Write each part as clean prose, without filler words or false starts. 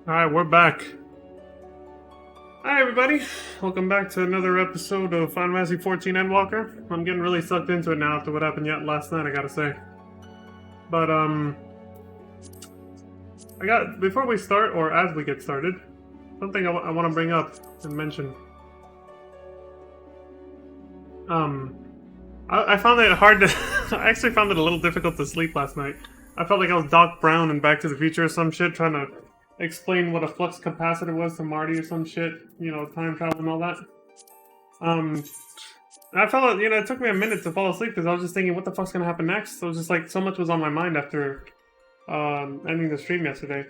Alright, we're back. Hi everybody, welcome back to another episode of Final Fantasy XIV Endwalker. I'm getting really sucked into it now after what happened last night, I gotta say. But, before we start, or as we get started, something I want to bring up and mention. I found it hard to... I actually found it a little difficult to sleep last night. I felt like I was Doc Brown in Back to the Future or some shit, trying to explain what a flux capacitor was to Marty or some shit, you know, time travel and all that. I felt, it took me a minute to fall asleep because I was just thinking, what the fuck's gonna happen next? So it was just like, so much was on my mind after ending the stream yesterday.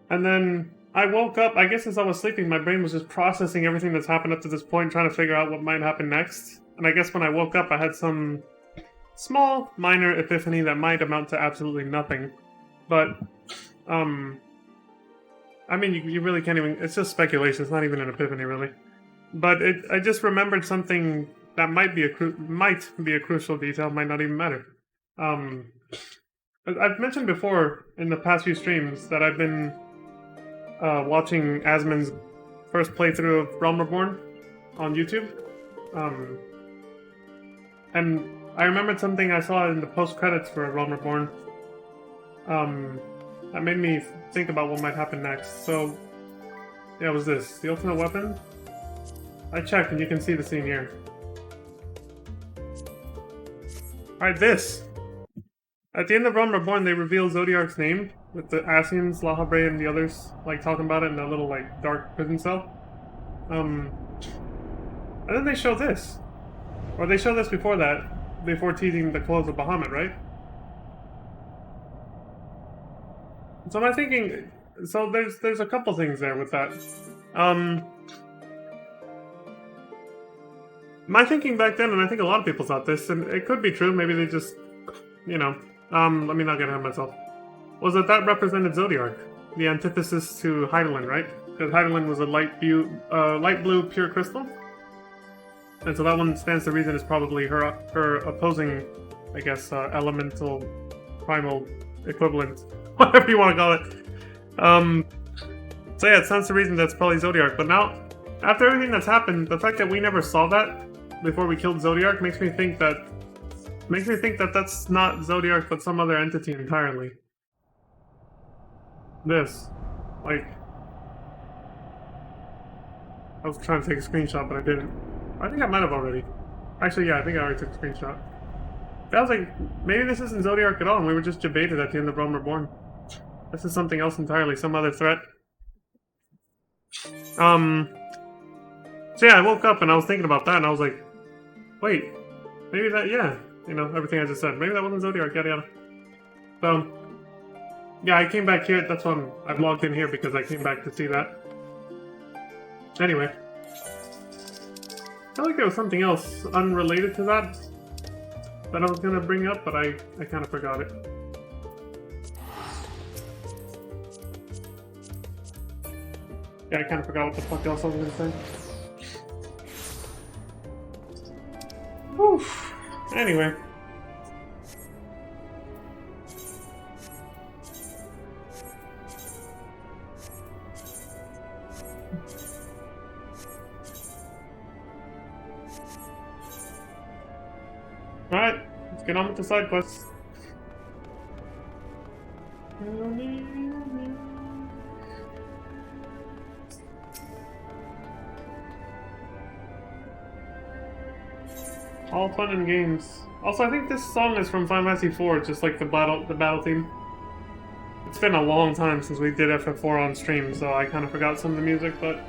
And then I woke up, I guess as I was sleeping, my brain was just processing everything that's happened up to this point, trying to figure out what might happen next. And I guess when I woke up, I had some small, minor epiphany that might amount to absolutely nothing. But, I mean, you really can't even... It's just speculation. It's not even an epiphany, really. But I just remembered something that might be a crucial detail. Might not even matter. I've mentioned before in the past few streams that I've been watching Asmon's first playthrough of Realm Reborn on YouTube. And I remembered something I saw in the post-credits for Realm Reborn. That made me think about what might happen next. So, yeah, it was this. The ultimate weapon? I checked, and you can see the scene here. Alright, this! At the end of Realm Reborn, they reveal Zodiark's name, with the Asians, Lahabre, and the others, like, talking about it in a little, like, dark prison cell. And then they show this. Or they show this before that, before teasing the close of Bahamut, right? So am I thinking... So there's a couple things there with that. My thinking back then, and I think a lot of people thought this, and it could be true, maybe they just, let me not get ahead of myself, was that represented Zodiark, the antithesis to Heidelin, right? Because Heidelin was a light blue pure crystal. And so that one stands to reason is probably her opposing, I guess, elemental, primal equivalent, whatever you want to call it. So yeah, it stands to reason that's probably Zodiark. But now, after everything that's happened, the fact that we never saw that before we killed Zodiark makes me think that that's not Zodiark, but some other entity entirely. This, like, I was trying to take a screenshot, but I didn't. I think I might have already. Actually, yeah, I think I already took a screenshot. But I was like, maybe this isn't Zodiark at all, and we were just debated at the end of Realm Reborn. This is something else entirely, some other threat. So yeah, I woke up and I was thinking about that, and I was like, wait, maybe that, yeah, everything I just said. Maybe that wasn't Zodiark, yada yada. So, yeah, I came back here, that's why I've logged in here, because I came back to see that. Anyway. I feel like there was something else unrelated to that I was gonna bring up, but I kind of forgot it. Yeah, I kind of forgot what the fuck else I was gonna say. Oof. Anyway. Alright, let's get on with the side quests. All fun and games. Also, I think this song is from Final Fantasy IV, just like the battle theme. It's been a long time since we did FF4 on stream, so I kind of forgot some of the music, but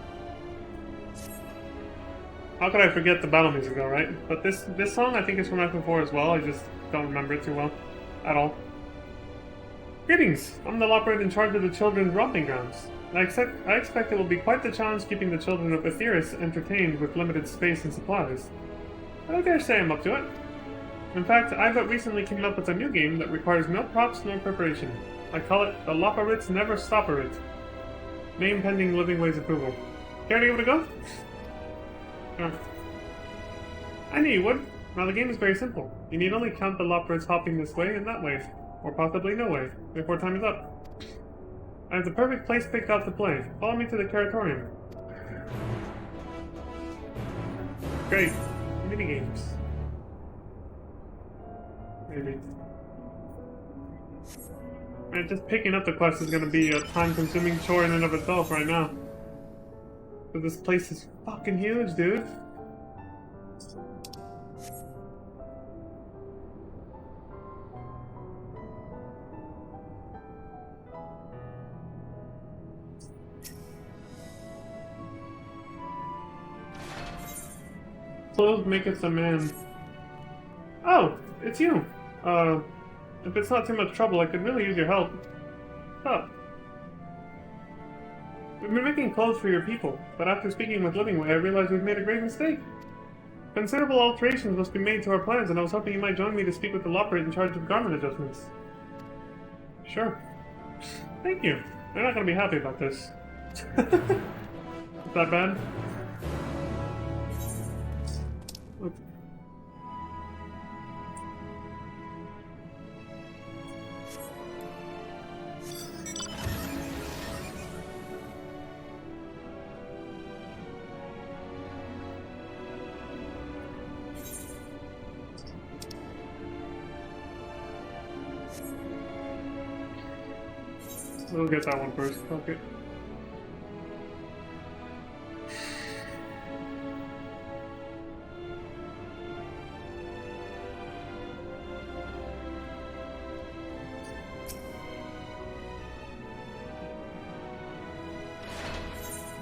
how could I forget the battle music though, right? But this song I think is from FF4 as well, I just don't remember it too well. At all. Greetings! I'm the Loprid in charge of the children's romping grounds. I expect it will be quite the challenge keeping the children of Aetheris entertained with limited space and supplies. I don't dare say I'm up to it. In fact, I but recently came up with a new game that requires no props nor preparation. I call it the Loparit's Never Stopperit. Name pending Living Ways approval. Care to give it a go? I knew you would. Now the game is very simple. You need only count the Loparits hopping this way and that way, or possibly no way, before time is up. I have the perfect place picked out to play. Follow me to the Curatorium. Great. Minigames. Maybe. Man, just picking up the quest is gonna be a time-consuming chore in and of itself right now. But this place is fucking huge, dude. Clothes maketh a man. Oh, it's you. If it's not too much trouble, I could really use your help. What's up? We've been making clothes for your people, but after speaking with Livingway, I realized we've made a great mistake. Considerable alterations must be made to our plans, and I was hoping you might join me to speak with the Loperate in charge of garment adjustments. Sure. Thank you. They're not going to be happy about this. Is that bad? Oops. We'll get that one first. Okay.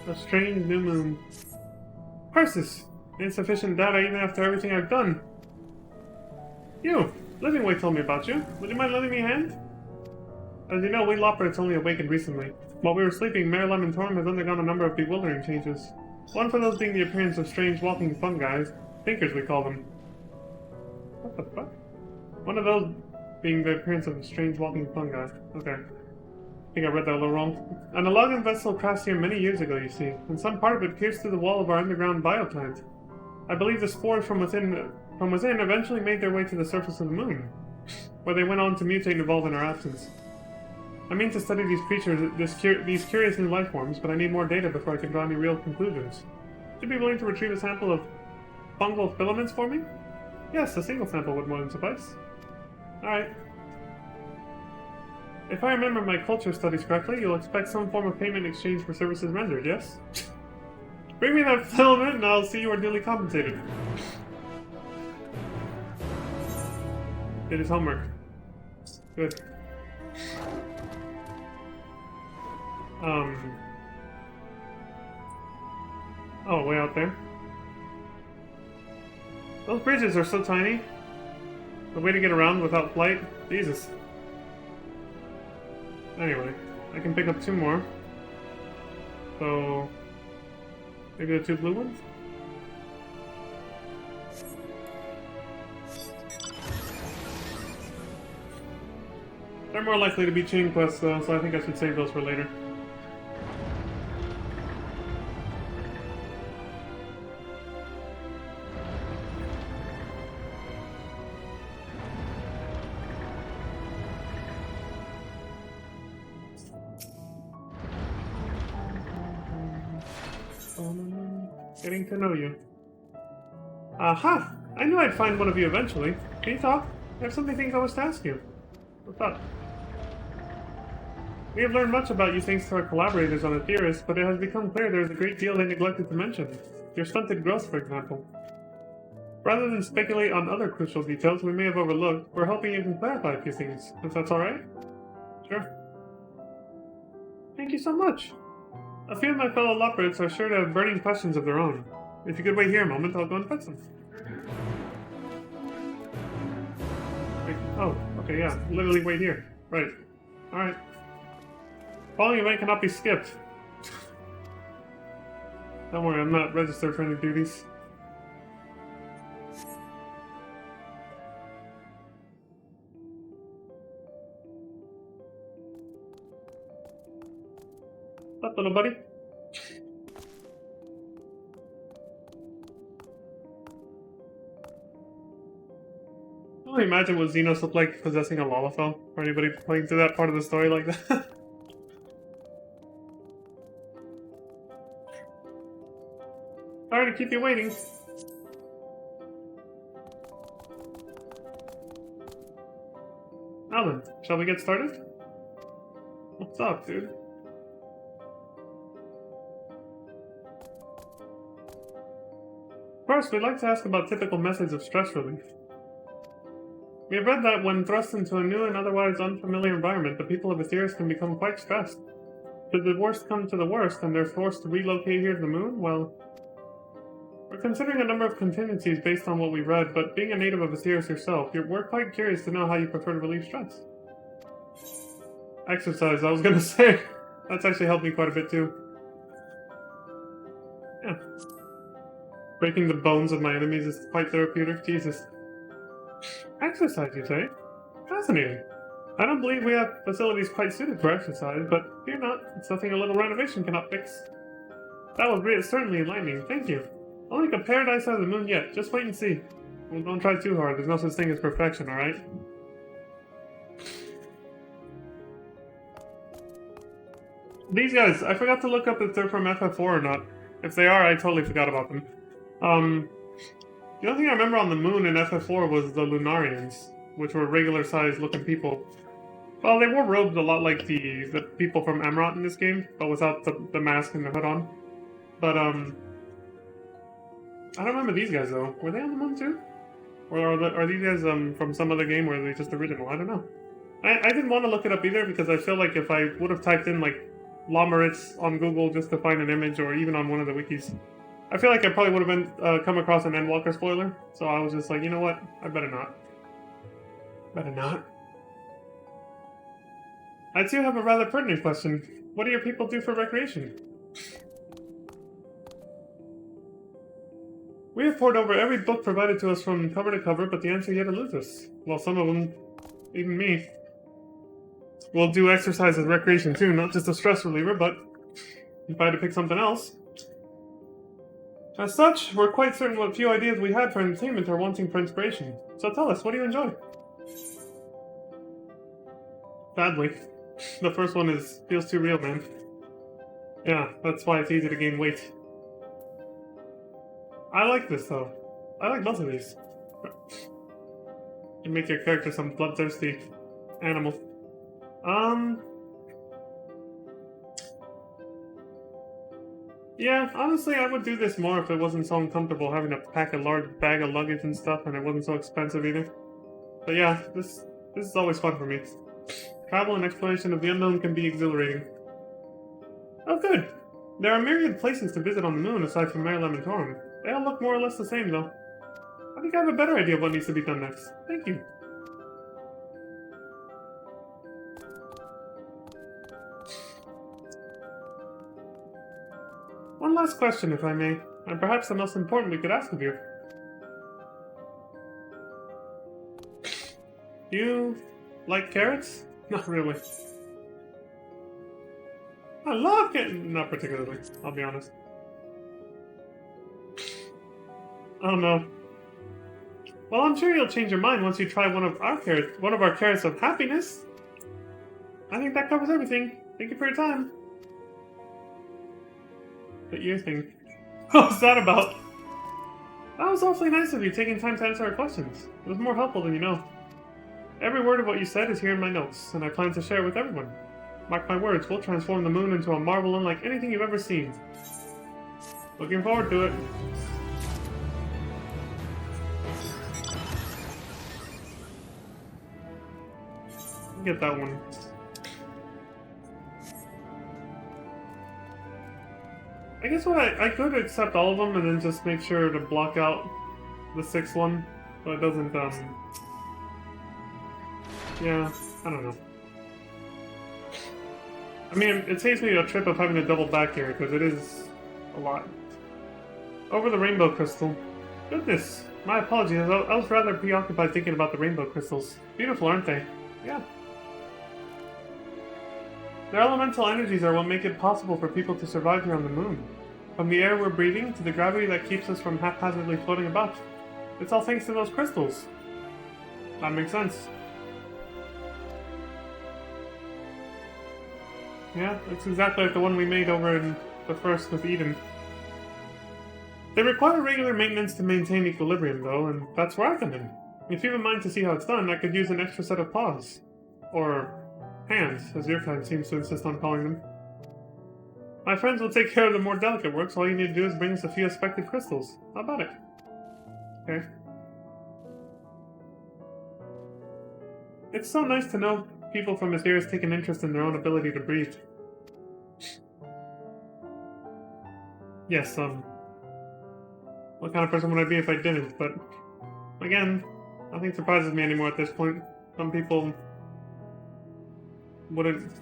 A strange new moon. Persis! Insufficient data even after everything I've done. You! Livingway told me about you. Would you mind lending me a hand? As you know, we Loperates only awakened recently. While we were sleeping, Mayor Lemontorm has undergone a number of bewildering changes. One for those being the appearance of strange walking fungi. Thinkers, we call them. What the fuck? One of those being the appearance of strange walking fungi. Okay. I think I read that a little wrong. An Alogan vessel crashed here many years ago, you see, and some part of it pierced through the wall of our underground bioplant. I believe the spores from within eventually made their way to the surface of the moon, where they went on to mutate and evolve in our absence. I mean to study these creatures, these curious new life forms, but I need more data before I can draw any real conclusions. Would you be willing to retrieve a sample of fungal filaments for me? Yes, a single sample would more than suffice. Alright. If I remember my culture studies correctly, you'll expect some form of payment in exchange for services rendered, yes? Bring me that filament and I'll see you are duly compensated. Did his homework. Good. Oh, way out there. Those bridges are so tiny. The way to get around without flight? Jesus. Anyway, I can pick up two more. So... maybe the two blue ones? They're more likely to be chain quests though, so I think I should save those for later. Getting to know you. Aha! I knew I'd find one of you eventually. Can you talk? I have so many things I wish to ask you. What's up? We have learned much about you thanks to our collaborators on Aetheris, but it has become clear there is a great deal they neglected to mention. Your stunted growth, for example. Rather than speculate on other crucial details we may have overlooked, we're hoping you can clarify a few things, if that's alright? Sure. Thank you so much. A few of my fellow Loperates are sure to have burning questions of their own. If you could wait here a moment, I'll go and fetch them. Wait, oh, okay, yeah. Literally wait here. Right. Alright. Following event cannot be skipped. Don't worry, I'm not registered for any duties. What's up, little buddy? I can only imagine what Xenos looked like possessing a Lalafell, for anybody playing through that part of the story like that. Sorry to keep you waiting. Now then, shall we get started? What's up, dude? First, we'd like to ask about typical methods of stress relief. We have read that when thrust into a new and otherwise unfamiliar environment, the people of Aetherius can become quite stressed. Should the worst come to the worst and they're forced to relocate here to the moon, well... We're considering a number of contingencies based on what we read, but being a native of Aetherius yourself, we're quite curious to know how you prefer to relieve stress. Exercise, I was gonna say. That's actually helped me quite a bit too. Yeah. Breaking the bones of my enemies is quite therapeutic. Jesus. Exercise, you say? Fascinating. I don't believe we have facilities quite suited for exercise, but fear not, it's nothing a little renovation cannot fix. That was certainly enlightening, thank you. I don't think a paradise has a moon yet, just wait and see. Well, don't try too hard, there's no such thing as perfection, alright? These guys, I forgot to look up if they're from FF4 or not. If they are, I totally forgot about them. The only thing I remember on the moon in FF4 was the Lunarians, which were regular-sized looking people. Well, they wore robes a lot like the people from Amrot in this game, but without the mask and the hood on. But, I don't remember these guys, though. Were they on the moon, too? Or are these guys, from some other game, or are they just original? I don't know. I didn't want to look it up either, because I feel like if I would have typed in, like, Lomarits on Google just to find an image, or even on one of the wikis, I feel like I probably would have come across an Endwalker spoiler, so I was just like, you know what? I better not. Better not. I too have a rather pertinent question. What do your people do for recreation? We have pored over every book provided to us from cover to cover, but the answer yet eludes us. Well, some of them, even me, will do exercise as recreation too, not just a stress reliever, but if I had to pick something else. As such, we're quite certain what few ideas we had for entertainment are wanting for inspiration. So tell us, what do you enjoy? Badly. The first one feels too real, man. Yeah, that's why it's easy to gain weight. I like this, though. I like both of these. You make your character some bloodthirsty animal. Yeah, honestly, I would do this more if it wasn't so uncomfortable having to pack a large bag of luggage and stuff, and it wasn't so expensive either. But yeah, this is always fun for me. Travel and exploration of the unknown can be exhilarating. Oh good! There are myriad places to visit on the moon aside from Mare Lamentorum. They all look more or less the same, though. I think I have a better idea of what needs to be done next. Thank you. One last question, if I may, and perhaps the most important we could ask of you. Do you like carrots? Not really. I love carrots! Not particularly, I'll be honest. Oh no. Well, I'm sure you'll change your mind once you try one of our carrots of happiness. I think that covers everything. Thank you for your time. The ear thing. What was that about? That was awfully nice of you, taking time to answer our questions. It was more helpful than you know. Every word of what you said is here in my notes, and I plan to share it with everyone. Mark my words, we'll transform the moon into a marvel unlike anything you've ever seen. Looking forward to it. Get that one. I guess what I could accept all of them and then just make sure to block out the sixth one, so it doesn't, yeah, I don't know. I mean, it saves me a trip of having to double back here, because it is a lot. Over the rainbow crystal. Goodness, my apologies, I was rather preoccupied thinking about the rainbow crystals. Beautiful, aren't they? Yeah. Their elemental energies are what make it possible for people to survive here on the moon. From the air we're breathing to the gravity that keeps us from haphazardly floating about. It's all thanks to those crystals. That makes sense. Yeah, it's exactly like the one we made over in the first with Eden. They require regular maintenance to maintain equilibrium, though, and that's where I come in. If you have a mind to see how it's done, I could use an extra set of paws. Or hands, as your kind seems to insist on calling them. My friends will take care of the more delicate work, so all you need to do is bring us a few expected crystals. How about it? Okay. It's so nice to know people from Mysterious take an interest in their own ability to breathe. Yes, what kind of person would I be if I didn't? But, again, nothing surprises me anymore at this point. Some people wouldn't...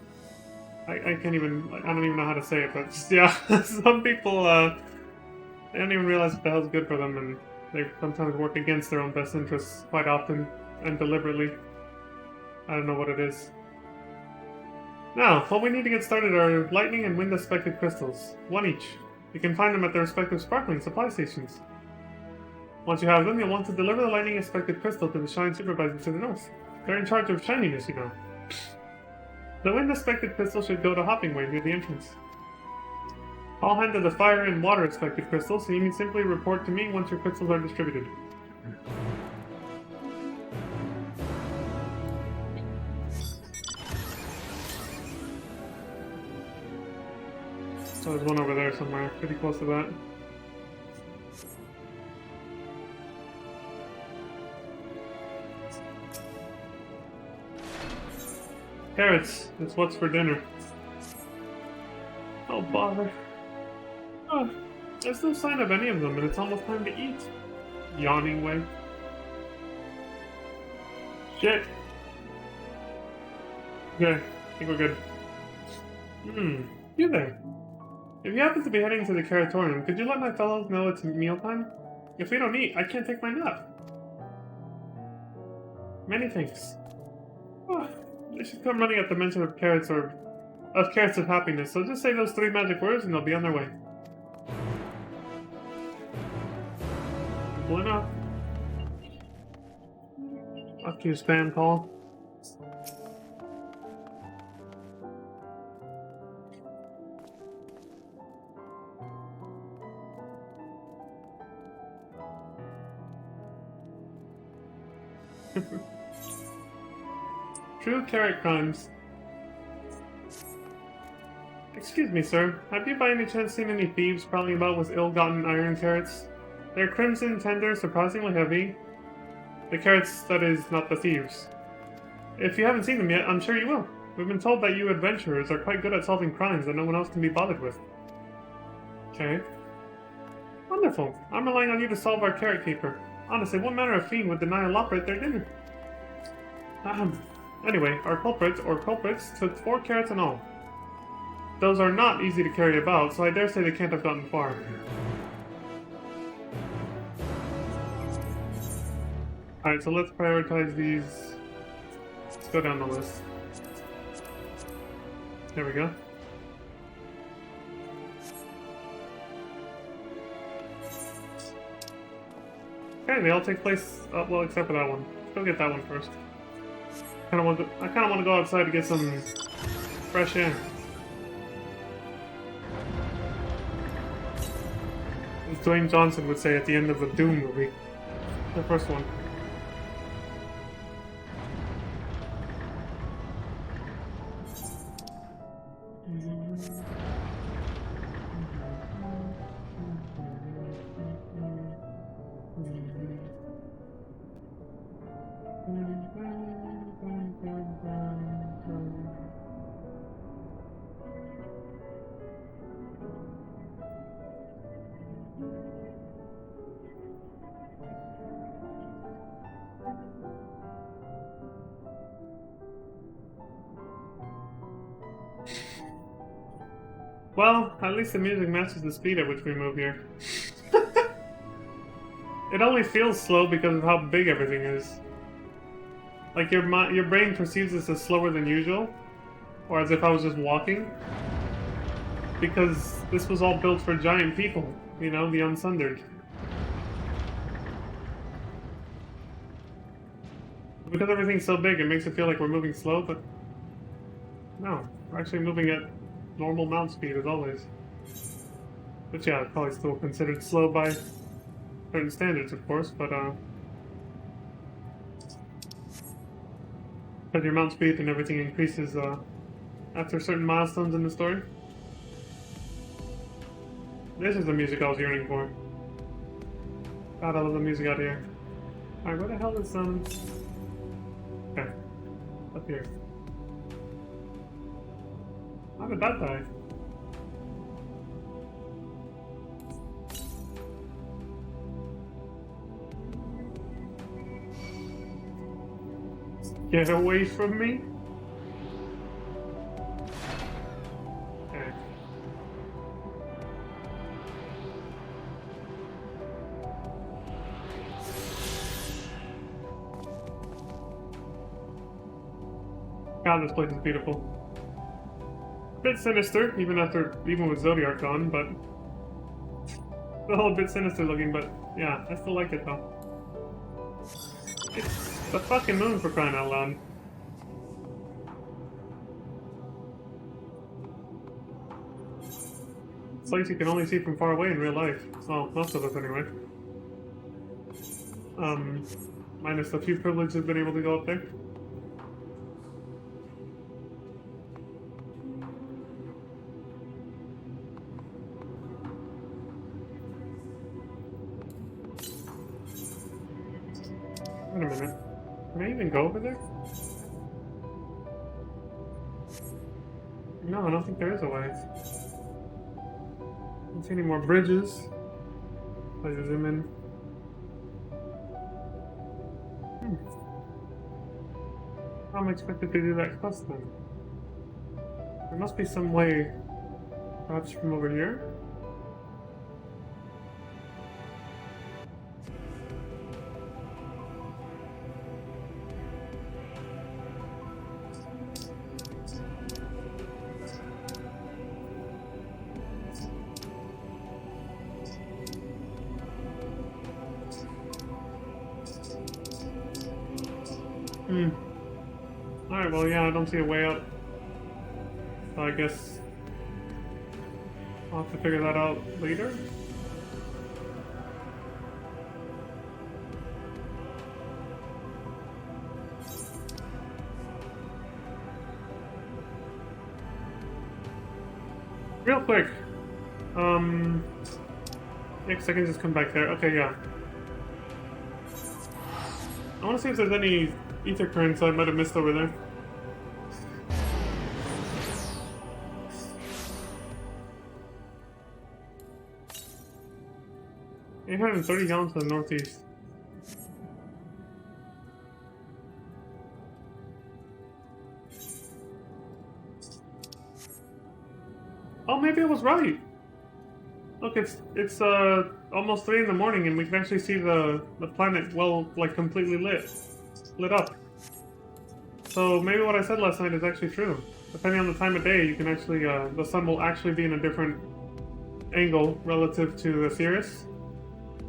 I can't even... I don't even know how to say it, but yeah, some people, they don't even realize what the hell's good for them, and they sometimes work against their own best interests quite often and deliberately. I don't know what it is. Now, what we need to get started are lightning and wind expected crystals. One each. You can find them at their respective sparkling supply stations. Once you have them, you'll want to deliver the lightning expected crystal to the Shrine Supervisor to the north. They're in charge of shininess, you know. The wind expected crystal should go to Hopping Way near the entrance. I'll handle the fire and water expected crystals, so you can simply report to me once your crystals are distributed. So there's one over there somewhere, pretty close to that. Carrots, it's what's for dinner. Oh bother. Oh, there's no sign of any of them, and it's almost time to eat. Yawning way. Shit. Okay, I think we're good. You there. If you happen to be heading to the Caratorium, could you let my fellows know it's mealtime? If we don't eat, I can't take my nap. Many thanks. Oh, they should come running at the mention of carrots of happiness, so just say those 3 magic words and they'll be on their way. Simple enough. Fuck you, spam call. True carrot crimes. Excuse me, sir. Have you by any chance seen any thieves prowling about with ill-gotten iron carrots? They're crimson, tender, surprisingly heavy. The carrots, that is, not the thieves. If you haven't seen them yet, I'm sure you will. We've been told that you adventurers are quite good at solving crimes that no one else can be bothered with. Okay. Wonderful. I'm relying on you to solve our carrot caper. Honestly, what manner of fiend would deny a loprit their dinner? Anyway, our culprits, took 4 carrots in all. Those are not easy to carry about, so I dare say they can't have gotten far. Alright, so let's prioritize these. Let's go down the list. There we go. Okay, they all take place, well, except for that one. Let's go get that one first. I kind of want to go outside to get some fresh air. As Dwayne Johnson would say at the end of the Doom movie. The first one. Well, at least the music matches the speed at which we move here. It only feels slow because of how big everything is. Like your brain perceives this as slower than usual, or as if I was just walking. Because this was all built for giant people, you know, the Unsundered. Because everything's so big, it makes it feel like we're moving slow, but no, we're actually moving at normal mount speed as always. Which, yeah, probably still considered slow by certain standards, of course, but, because your mount speed and everything increases, after certain milestones in the story. This is the music I was yearning for. God, I love the music out here. Alright, where the hell is, okay, up here. How did that die? Get away from me? Okay. God, this place is beautiful. A bit sinister, even with Zodiac gone, but still a bit sinister looking. But yeah, I still like it though. It's the fucking moon, for crying out loud. It's like you can only see from far away in real life. Well, most of us anyway. Minus the few privileges been able to go up there. Wait a minute. Can I even go over there? No, I don't think there is a way. I don't see any more bridges. I'll just zoom in. How am I expected to do that quest then? There must be some way, perhaps from over here? Alright, well, yeah, I don't see a way up. So I guess I'll have to figure that out later. Real quick. Yeah, 'cause I can just come back there. Okay, yeah. I want to see if there's any ether currents I might have missed over there. $830 gallons to the northeast. Oh, maybe I was right. Look, it's almost 3 in the morning, and we can actually see the planet like completely lit up. So maybe what I said last night is actually true. Depending on the time of day, you can actually the sun will actually be in a different angle relative to the Sirius,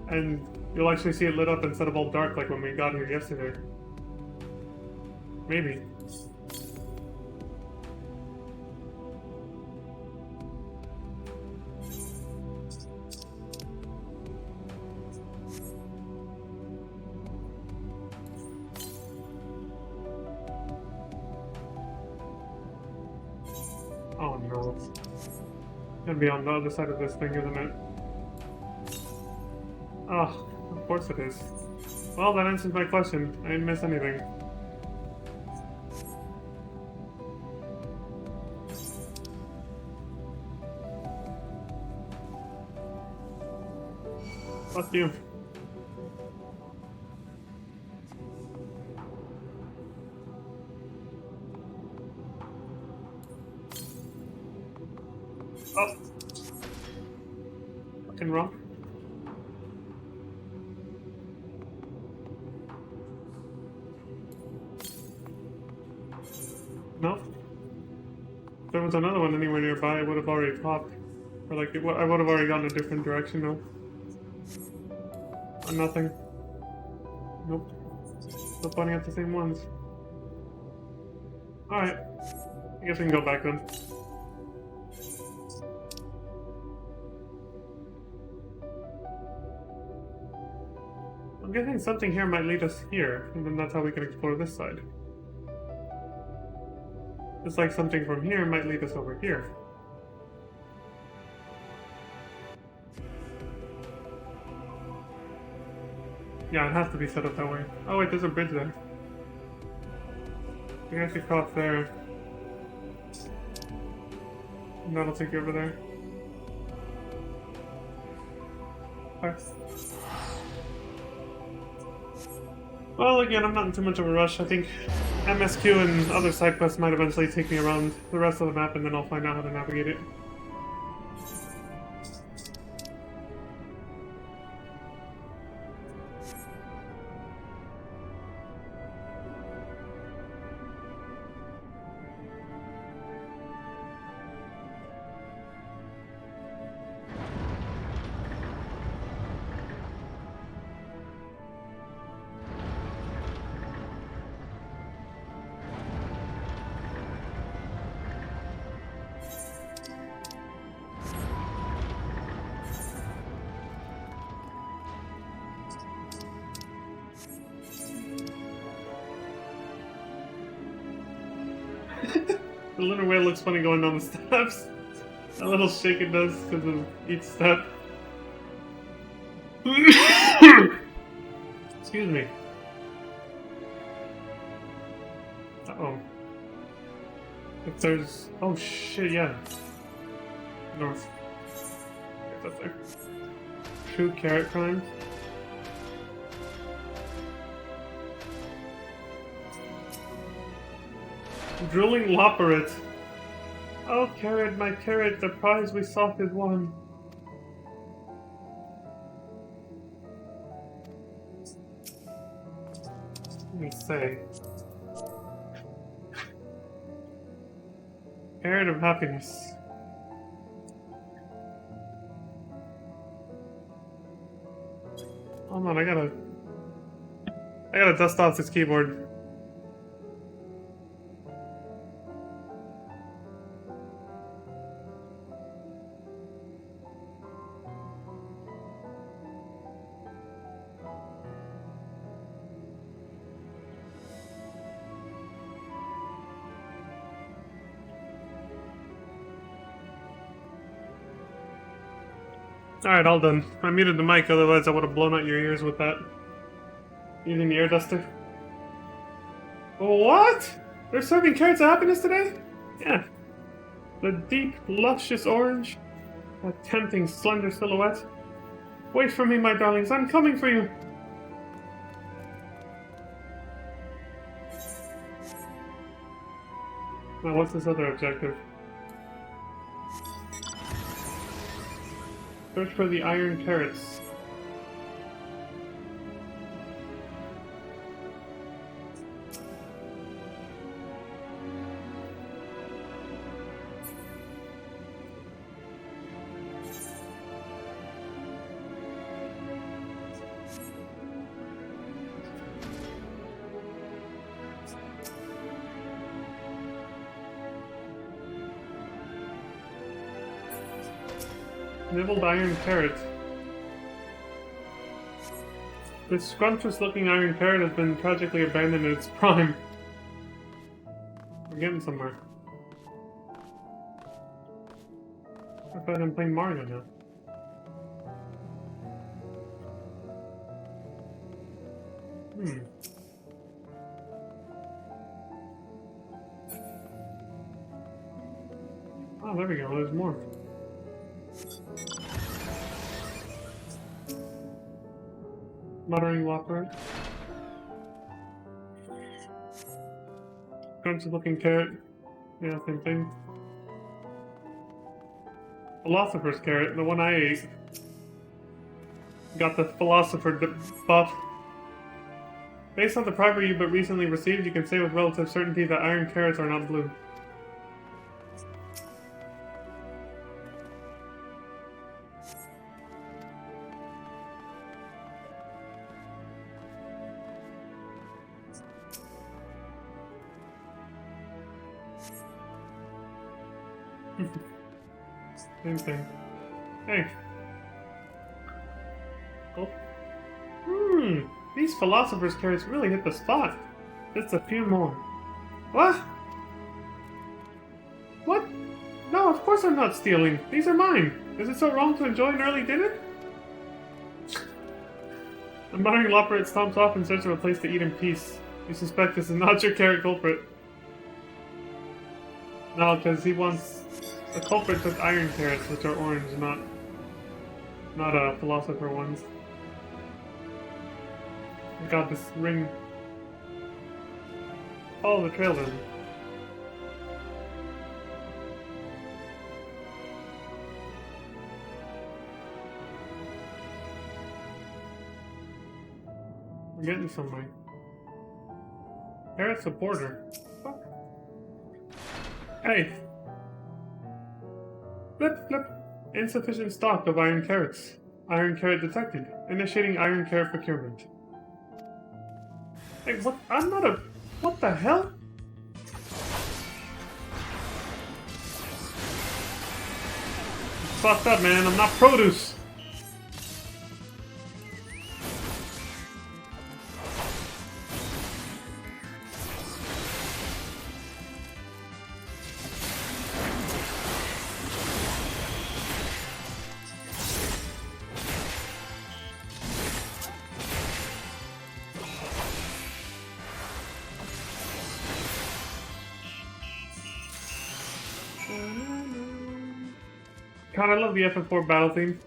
and you'll actually see it lit up instead of all dark like when we got here yesterday. Maybe. Oh no. It's gonna be on the other side of this thing, isn't it? Oh, of course it is. Well, that answers my question. I didn't miss anything. Fuck you. Oh. Fucking rock. No. If there was another one anywhere nearby, I would have already popped. Or like, I would have already gone a different direction, no. Or nothing. Nope. Still pointing at the same ones. Alright. I guess we can go back then. I'm guessing something here might lead us here, and then that's how we can explore this side. It's like something from here might lead us over here. Yeah, it has to be set up that way. Oh wait, there's a bridge there. You can actually cross there. And that'll take you over there. Nice. Well, again, I'm not in too much of a rush. I think MSQ and other side quests might eventually take me around the rest of the map, and then I'll find out how to navigate it. The lunar whale looks funny going down the steps. That little shake it does because of each step. Excuse me. Uh-oh. If there's... Oh shit, yeah. North. Okay, that's there. True carrot crimes. Drooling Loperate. Oh, carrot, my carrot, the prize we sought is won. Let me say. Carrot of happiness. Hold on, I gotta dust off this keyboard. Alright, all done. I muted the mic, otherwise I would have blown out your ears with that. Using the air duster. What? They're serving carrots of happiness today? Yeah. The deep, luscious orange. A tempting, slender silhouette. Wait for me, my darlings. I'm coming for you. Now, what's this other objective? Search for the iron carrots. Nibbled iron carrot. This scrumptious-looking iron carrot has been tragically abandoned in its prime. We're getting somewhere. I feel like I'm playing Mario now. Oh, there we go. There's more. Muttering Whopper. Crunchy looking carrot. Yeah, same thing. Philosopher's carrot, the one I ate. Got the philosopher buff. Based on the primer you but recently received, you can say with relative certainty that iron carrots are not blue. Same thing. Hey. Oh. These philosophers' carrots really hit the spot. Just a few more. What? What? No, of course I'm not stealing. These are mine. Is it so wrong to enjoy an early dinner? The muttering Loperet stomps off in search of a place to eat in peace. You suspect this is not your carrot culprit. No, because he wants... The culprit took iron carrots, which are orange, not philosopher ones. God, this ring... Follow the trail then. We're getting somewhere. Carrot supporter. Fuck. Hey! Flip, flip. Insufficient stock of iron carrots. Iron carrot detected. Initiating iron carrot procurement. Hey, what? I'm not a... What the hell? Fucked up, man. I'm not produce. God, I love the FF4 battle theme.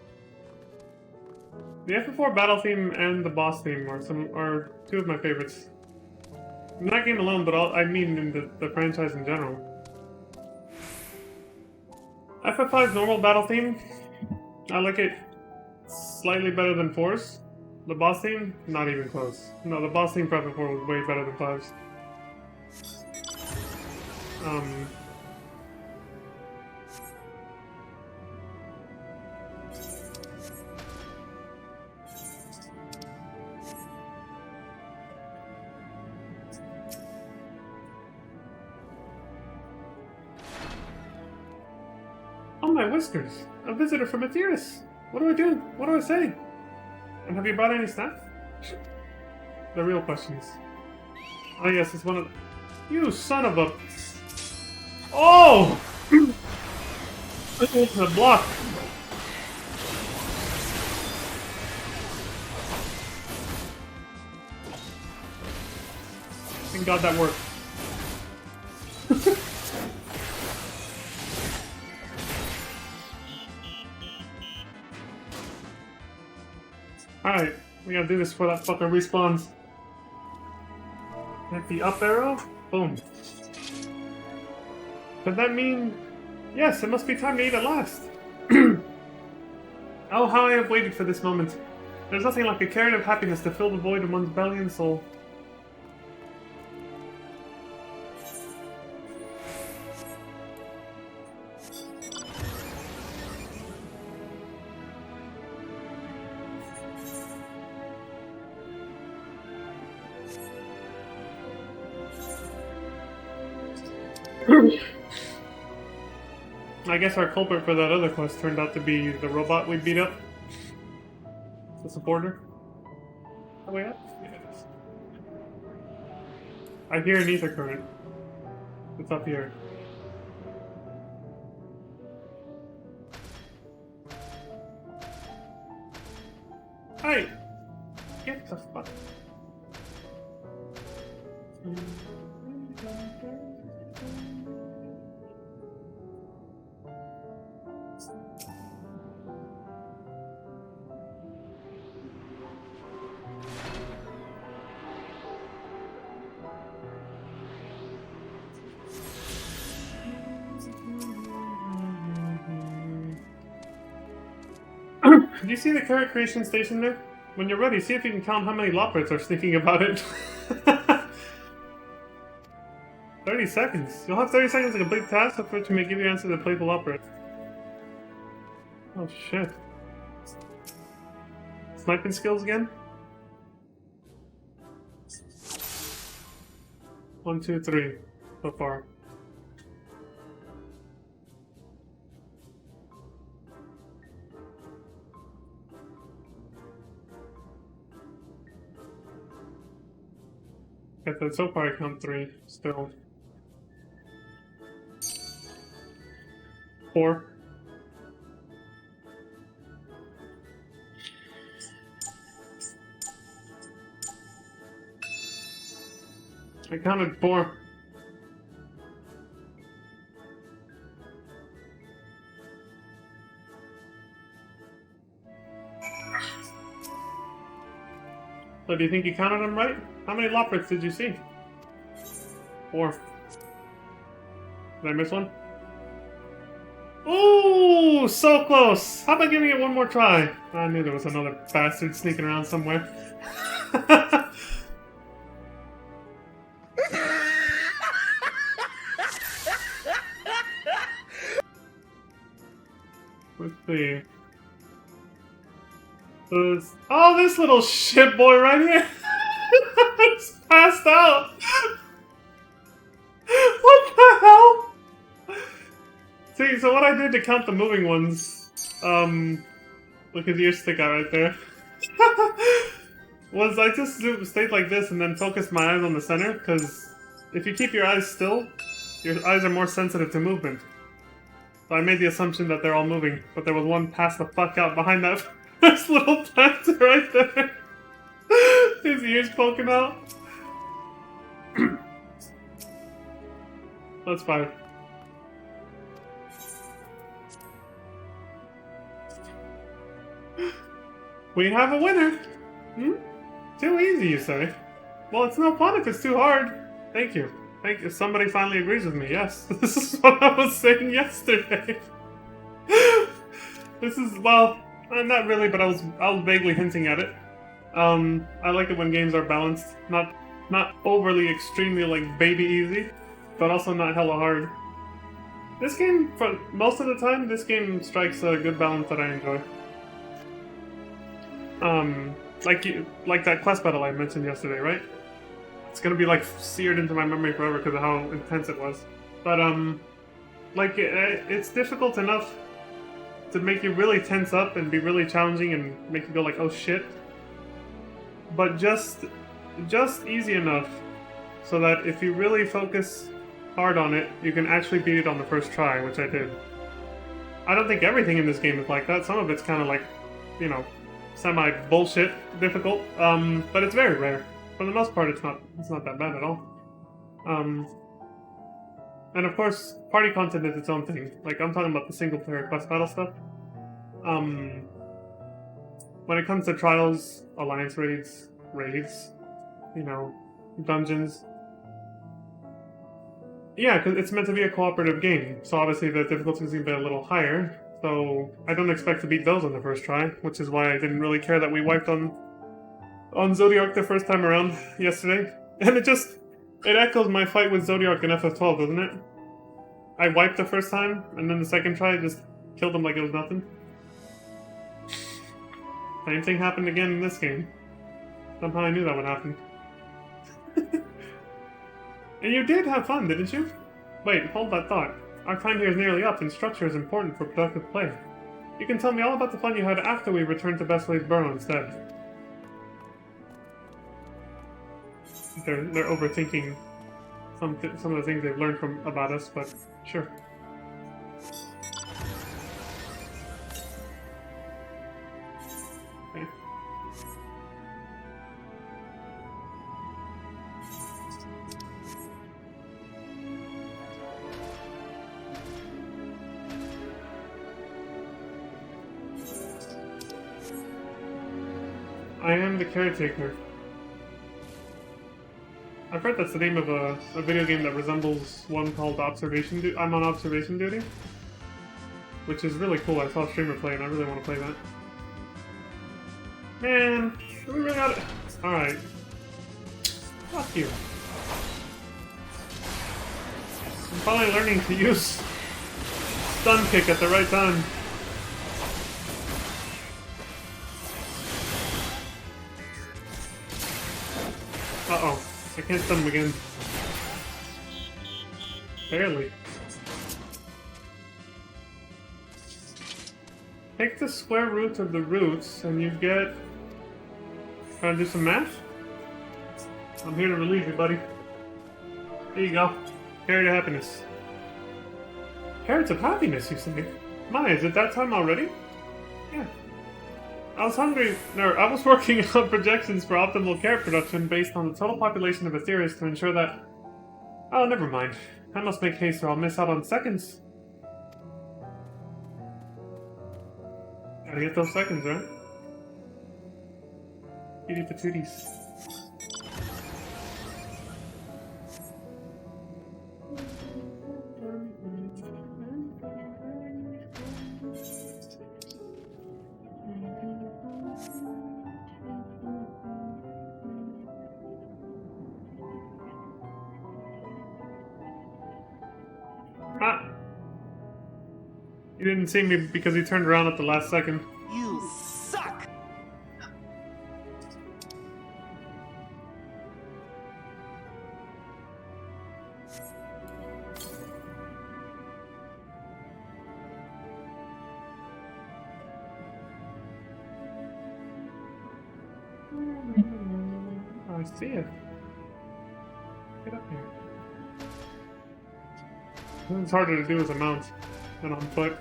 The FF4 battle theme and the boss theme are two of my favorites. In that game alone, but I mean in the franchise in general. FF5's normal battle theme, I like it slightly better than 4's. The boss theme, not even close. No, the boss theme for FF4 was way better than 5's. Oh my whiskers! A visitor from Aetheris! What do I do? What do I say? And have you brought any staff? The real questions. Oh yes, it's one of... You son of a... Oh! The block! Thank God that worked. Alright, we gotta do this before that fucker respawns. Hit the up arrow. Boom. Does that mean... Yes, it must be time to eat at last. Oh, how I have waited for this moment. There's nothing like a carrot of happiness to fill the void in one's belly and soul. I guess our culprit for that other quest turned out to be the robot we beat up. The supporter. Oh, wait up? Yeah, it is. I hear an ether current. It's up here. Hey! Get the fuck. Did you see the carrot creation station there? When you're ready, see if you can count how many Loperets are sneaking about it. 30 seconds. You'll have 30 seconds to complete the task, of which may give you answer to play the Loperet. Oh shit. Sniping skills again? 1, 2, 3 so far. Okay, so far I count 3, still. 4. I counted 4. So do you think you counted them right? How many Loprits did you see? 4. Did I miss one? Ooh, so close! How about giving it one more try? I knew there was another bastard sneaking around somewhere. Let's see. Oh, this little shit boy right here! It's passed out! What the hell? See, so what I did to count the moving ones, look at the ear stick out right there, was I just stayed like this and then focused my eyes on the center, because if you keep your eyes still, your eyes are more sensitive to movement. So I made the assumption that they're all moving, but there was one passed the fuck out behind that first little planter right there. His ears poking out. That's 5. We have a winner! Hmm? Too easy, you say? Well, it's no fun if it's too hard. Thank you. Thank you. Somebody finally agrees with me, yes. This is what I was saying yesterday. This is, well, not really, but I was vaguely hinting at it. I like it when games are balanced. Not overly extremely, like, baby easy, but also not hella hard. This game, for most of the time, this game strikes a good balance that I enjoy. Like that quest battle I mentioned yesterday, right? It's gonna be like seared into my memory forever because of how intense it was. But like it's difficult enough to make you really tense up and be really challenging and make you go like, oh shit. But just easy enough so that if you really focus hard on it, you can actually beat it on the first try, which I did. I don't think everything in this game is like that. Some of it's kind of like, you know, semi-bullshit difficult, but it's very rare. For the most part, it's not that bad at all. And of course, party content is its own thing. Like, I'm talking about the single-player quest battle stuff. When it comes to trials, alliance raids, you know, dungeons. Yeah, because it's meant to be a cooperative game, so obviously the difficulty is going to be a little higher. So I don't expect to beat those on the first try, which is why I didn't really care that we wiped on Zodiark the first time around yesterday. And it echoes my fight with Zodiark in FF12, doesn't it? I wiped the first time, and then the second try, I just killed him like it was nothing. Same thing happened again in this game. Somehow I knew that would happen. And you did have fun, didn't you? Wait, hold that thought. Our time here is nearly up, and structure is important for productive play. You can tell me all about the fun you had after we returned to Bestway's Burrow instead. They're overthinking some of the things they've learned about us, but sure. Okay. I am the caretaker. I've heard that's the name of a video game that resembles one called Observation Duty. I'm on Observation Duty, which is really cool. I saw a streamer play, and I really want to play that. Man, we really got it. All right, fuck you. I'm finally learning to use stun kick at the right time. Uh-oh. I can't stun him again. Barely. Take the square root of the roots and you get... Trying to do some math? I'm here to relieve you, buddy. Here you go. Carrot of happiness. Carrots of happiness, you say? My, is it that time already? Yeah. I was hungry. No, I was working on projections for optimal carrot production based on the total population of Aetherius to ensure that. Oh, never mind. I must make haste or I'll miss out on seconds. Gotta get those seconds, right? Kitty patooties. Ah! He didn't see me because he turned around at the last second. You suck! Oh, I see it. Get up here. It's harder to do as a mount than on foot.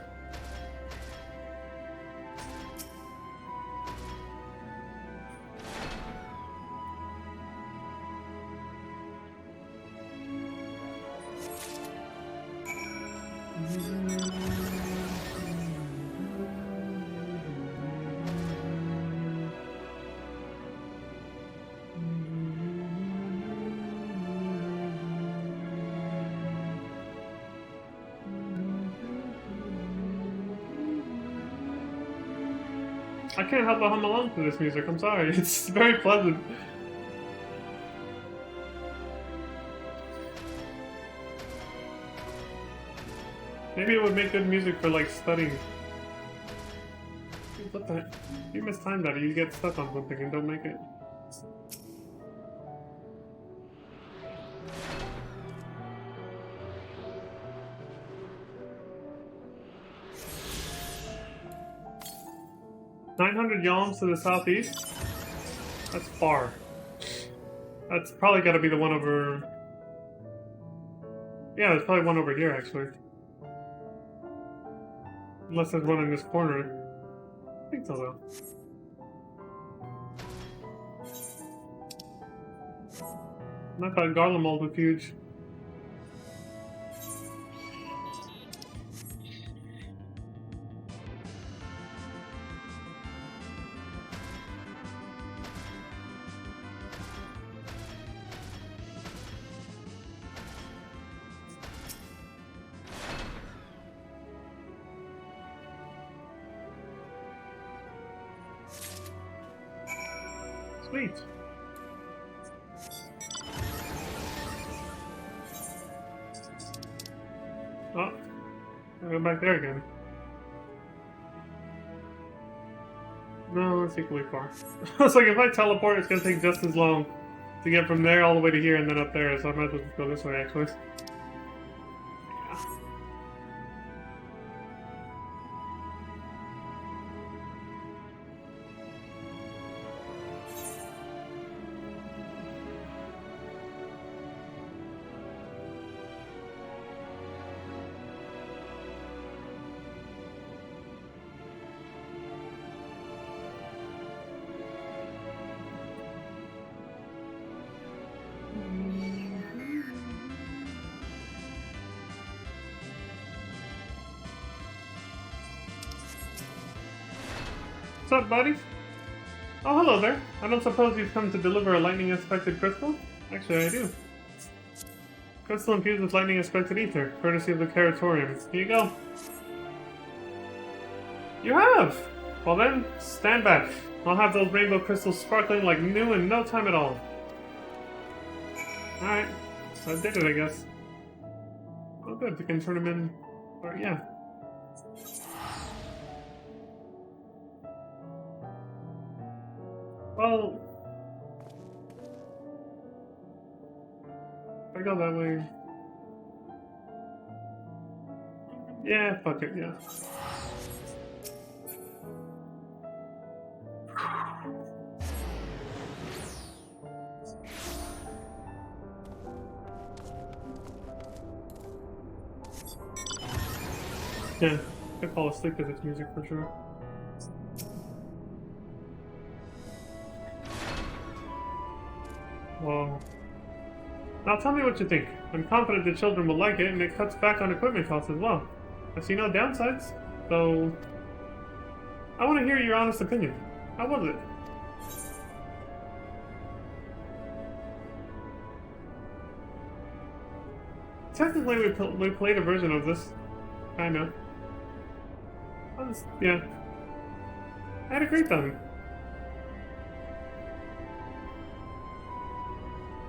I can't help but hum along to this music, I'm sorry. It's very pleasant. Maybe it would make good music for, like, studying. What the? If you mistime that, you get stuck on something and don't make it. $900 yalms to the southeast? That's far. That's probably gotta be the one over... Yeah, there's probably one over here, actually. Unless there's one in this corner. I think so, though. I thought Garlemald was huge. Sweet. Oh, I'll go back there again. No, it's equally far. It's like if I teleport, it's gonna take just as long to get from there all the way to here and then up there, so I might as well just go this way, actually. What's up, buddy? Oh, hello there. I don't suppose you've come to deliver a lightning-inspected crystal? Actually, I do. Crystal infused with lightning-inspected ether, courtesy of the Caratorium. Here you go. You have! Well then, stand back. I'll have those rainbow crystals sparkling like new in no time at all. Alright. I did it, I guess. Oh good, we can turn them in... Or, yeah. Well... If I go that way... Yeah, fuck it, yeah. Yeah, I fall asleep to this music for sure. Whoa. Now tell me what you think. I'm confident the children will like it, and it cuts back on equipment costs as well. I see no downsides, so I want to hear your honest opinion. How was it? Technically, we played a version of this. Kinda. Yeah. I had a great time.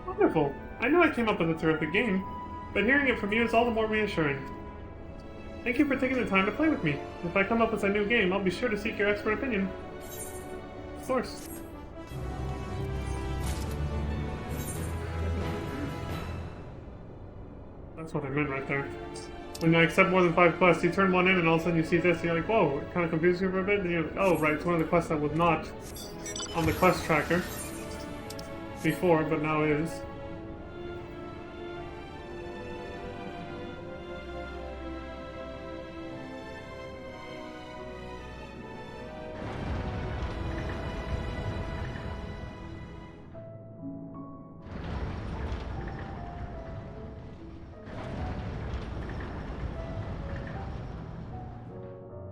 Wonderful. I know I came up with a terrific game, but hearing it from you is all the more reassuring. Thank you for taking the time to play with me. If I come up with a new game, I'll be sure to seek your expert opinion. Of course. That's what I meant right there. When I accept more than 5 quests, you turn one in and all of a sudden you see this, and you're like, whoa, it kind of confuses you for a bit, and you're like, oh, right, it's one of the quests that was not on the quest tracker before, but now is.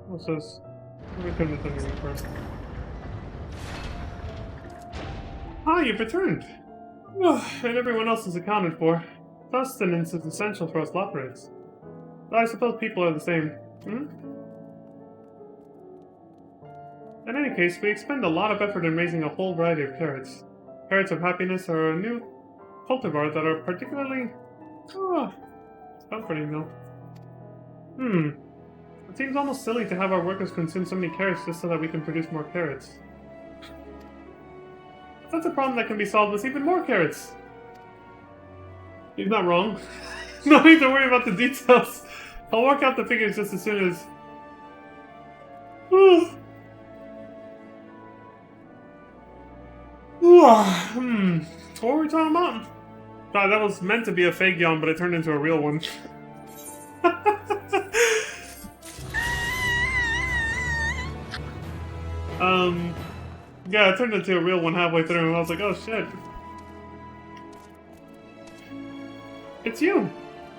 What's this? Let me turn this on here first. Ah, you've returned! And everyone else is accounted for. Sustenance is essential for us Lothrics. But I suppose people are the same. Hmm? In any case, we expend a lot of effort in raising a whole variety of carrots. Carrots of happiness are a new cultivar that are particularly... it's comforting though. It seems almost silly to have our workers consume so many carrots just so that we can produce more carrots. That's a problem that can be solved with even more carrots. He's not wrong. No need to worry about the details. I'll work out the figures just as soon as... What were we talking about? God, that was meant to be a fake yawn, but it turned into a real one. Yeah, it turned into a real one halfway through, and I was like, oh shit. It's you!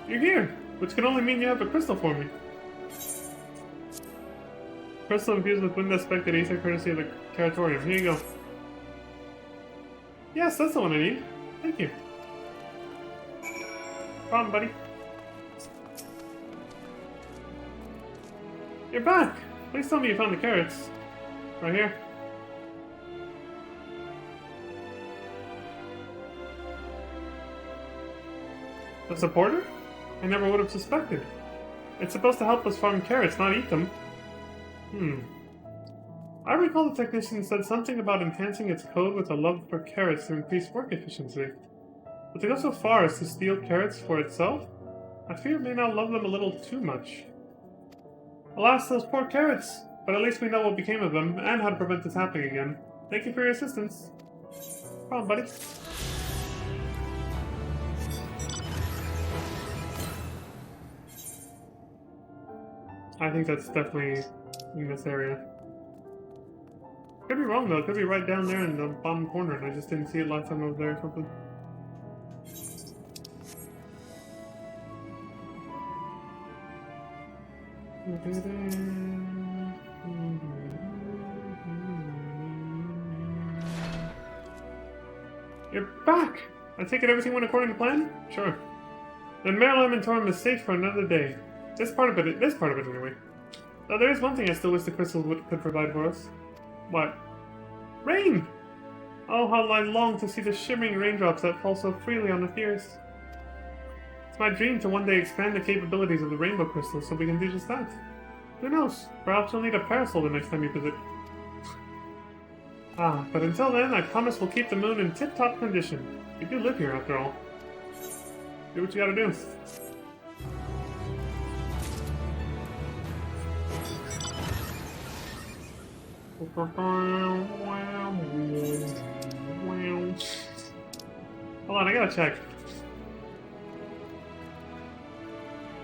You're here! Which can only mean you have a crystal for me. Crystal infused with wind aspected ether courtesy of the Caratorium. Here you go. Yes, that's the one I need. Thank you. Problem, buddy. You're back! Please tell me you found the carrots. Right here. A supporter? I never would have suspected. It's supposed to help us farm carrots, not eat them. I recall the technician said something about enhancing its code with a love for carrots to increase work efficiency. But to go so far as to steal carrots for itself? I fear it may now love them a little too much. Alas, those poor carrots! But at least we know what became of them, and how to prevent this happening again. Thank you for your assistance. Come on, buddy. I think that's definitely in this area. Could be wrong though, it could be right down there in the bottom corner, and I just didn't see it last time I was there or something. You're back! I take it everything went according to plan? Sure. Then Marilyn and Torm is safe for another day. This part of it anyway. Now there is one thing I still wish the crystals could provide for us. What? Rain! Oh, how I long to see the shimmering raindrops that fall so freely on the ears. It's my dream to one day expand the capabilities of the rainbow crystals so we can do just that. Who knows? Perhaps you'll need a parasol the next time you visit. But until then, I promise we'll keep the moon in tip-top condition. We do live here, after all. Do what you gotta do. Hold on, I gotta check.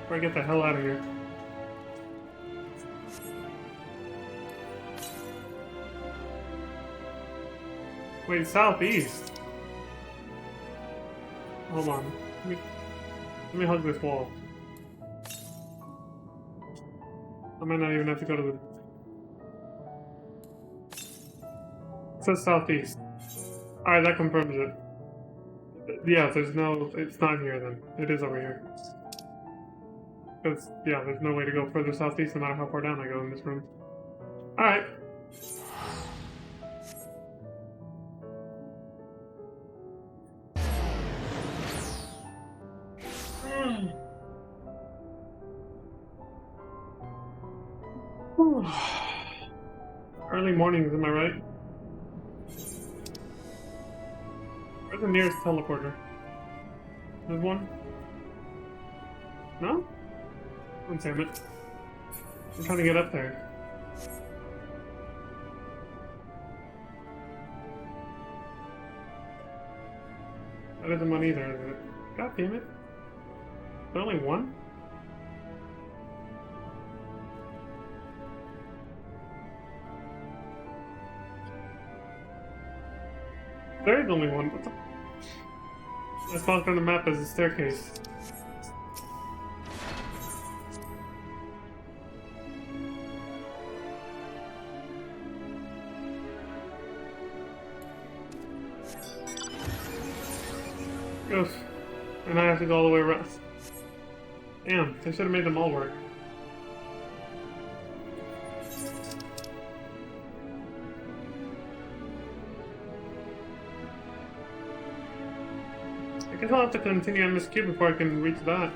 Before I get the hell out of here. Wait, southeast? Hold on. Let me hug this wall. I might not even have to go to the... It says southeast. Alright, that confirms it. Yeah, there's no... It's not here then. It is over here. Because, yeah, there's no way to go further southeast no matter how far down I go in this room. Alright. Early mornings, am I right? Where's the nearest teleporter? There's one? No? Oh, damn it. I'm trying to get up there. That isn't one either, is it? God damn it. There's only one? There is only one. What the... It's marked on the map as a staircase. Oof. And I have to go all the way around. Damn, they should have made them all work. I guess I'll have to continue on this cube before I can reach that.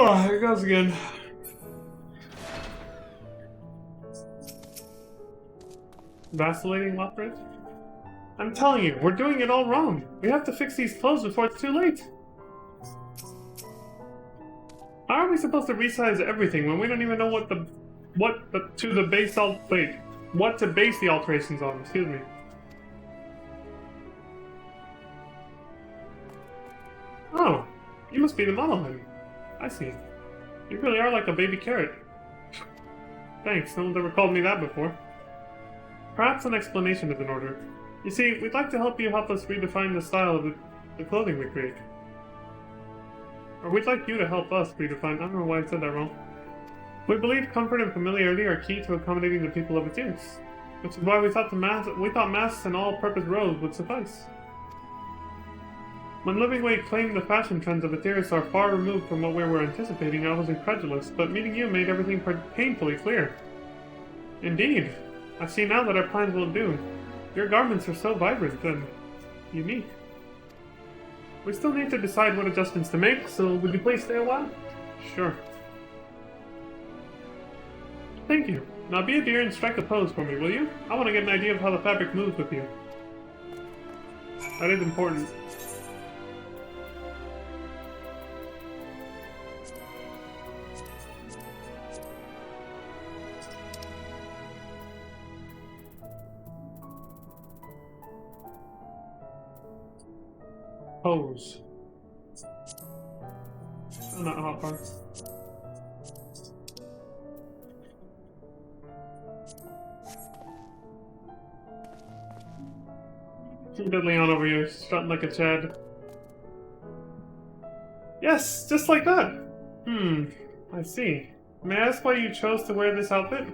Oh, here goes again. Vacillating Lockbridge? I'm telling you, we're doing it all wrong. We have to fix these clothes before it's too late. How are we supposed to resize everything when we don't even know what to base the alterations on? Excuse me. Oh, you must be the model then. I see. You really are like a baby carrot. Thanks, no one's ever called me that before. Perhaps an explanation is in order. You see, we'd like to help us redefine the style of the clothing we create. Or we'd like you to help us redefine... I don't know why I said that wrong. We believe comfort and familiarity are key to accommodating the people of Aetheris, which is why we thought masks and all-purpose robes would suffice. When Living Way claimed the fashion trends of Aetheris are far removed from what we were anticipating, I was incredulous, but meeting you made everything painfully clear. Indeed. I see now that our plans will do. Your garments are so vibrant and unique. We still need to decide what adjustments to make, so would you please stay a while? Sure. Thank you. Now be a dear and strike a pose for me, will you? I want to get an idea of how the fabric moves with you. That is important. Pose. Oh, not hot parts. Good Leon over here, strutting like a Chad. Yes, just like that! I see. May I ask why you chose to wear this outfit?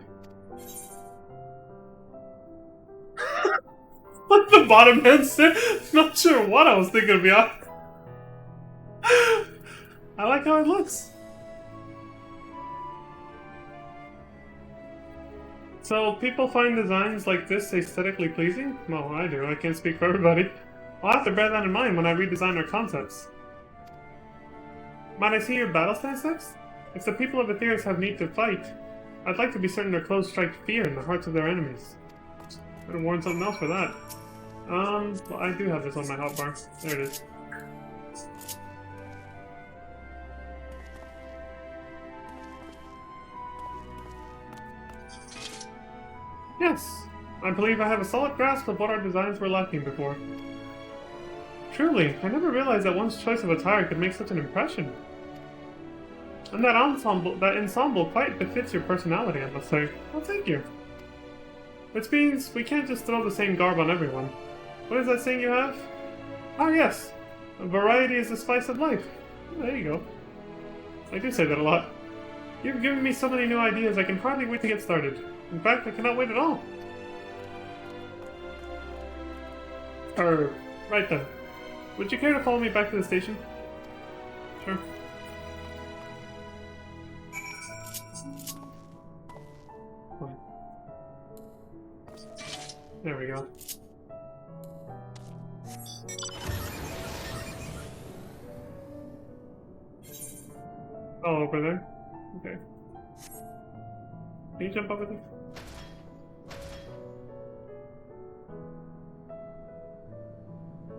What the bottom head said? Not sure what I was thinking of, yeah. I like how it looks. So, people find designs like this aesthetically pleasing? Well, I do. I can't speak for everybody. I'll have to bear that in mind when I redesign our concepts. Might I see your battle stance next? If the people of Aetheris have need to fight, I'd like to be certain their clothes strike fear in the hearts of their enemies. Better warn something else for that. Well, I do have this on my hotbar. There it is. Yes, I believe I have a solid grasp of what our designs were lacking before. Truly, I never realized that one's choice of attire could make such an impression. And that ensemble quite befits your personality, I must say. Well, thank you. Which means we can't just throw the same garb on everyone. What is that saying you have? Ah, yes. Variety is the spice of life. Oh, there you go. I do say that a lot. You've given me so many new ideas, I can hardly wait to get started. In fact, I cannot wait at all. Right then. Would you care to follow me back to the station? Sure. There we go. Oh, over there? Okay. Can you jump over there?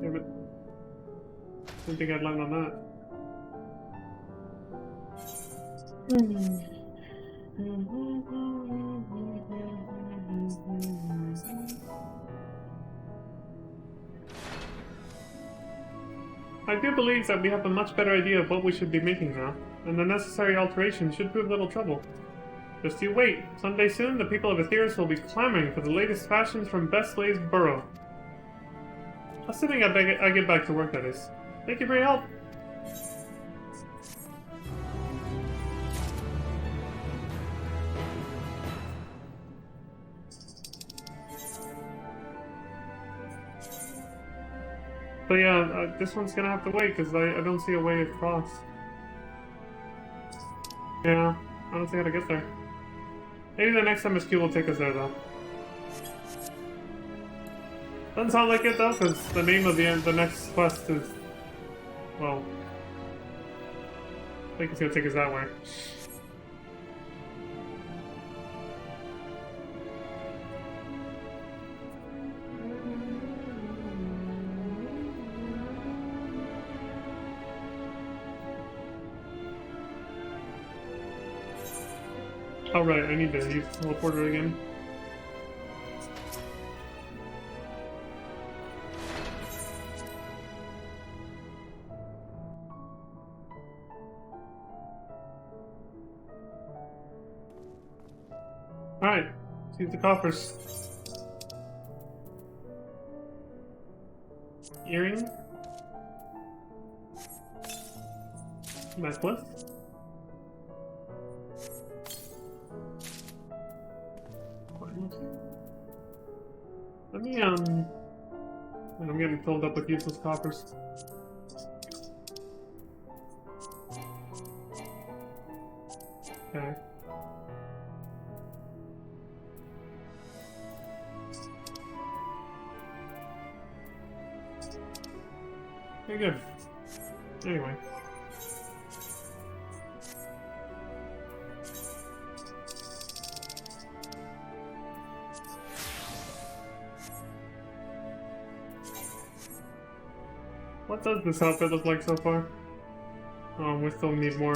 Yeah, but I didn't think I'd land on that. I do believe that we have a much better idea of what we should be making now, and the necessary alterations should prove little trouble. Just you wait. Someday soon, the people of Aetheris will be clamoring for the latest fashions from Bestlay's Burrow. Assuming I get back to work, that is. Thank you for your help. But yeah, this one's gonna have to wait because I don't see a way across. Yeah, I don't see how to get there. Maybe the next MSQ will take us there though. Doesn't sound like it though, because the name of the next quest is, well, I think it's gonna take us that way. Oh right, I need to use the teleporter again. Alright, let's use the coffers. Earring. Necklace. Let me, I'm getting filled up with useless coppers. Okay. Very good. Anyway. What does this outfit look like so far? Oh, we still need more.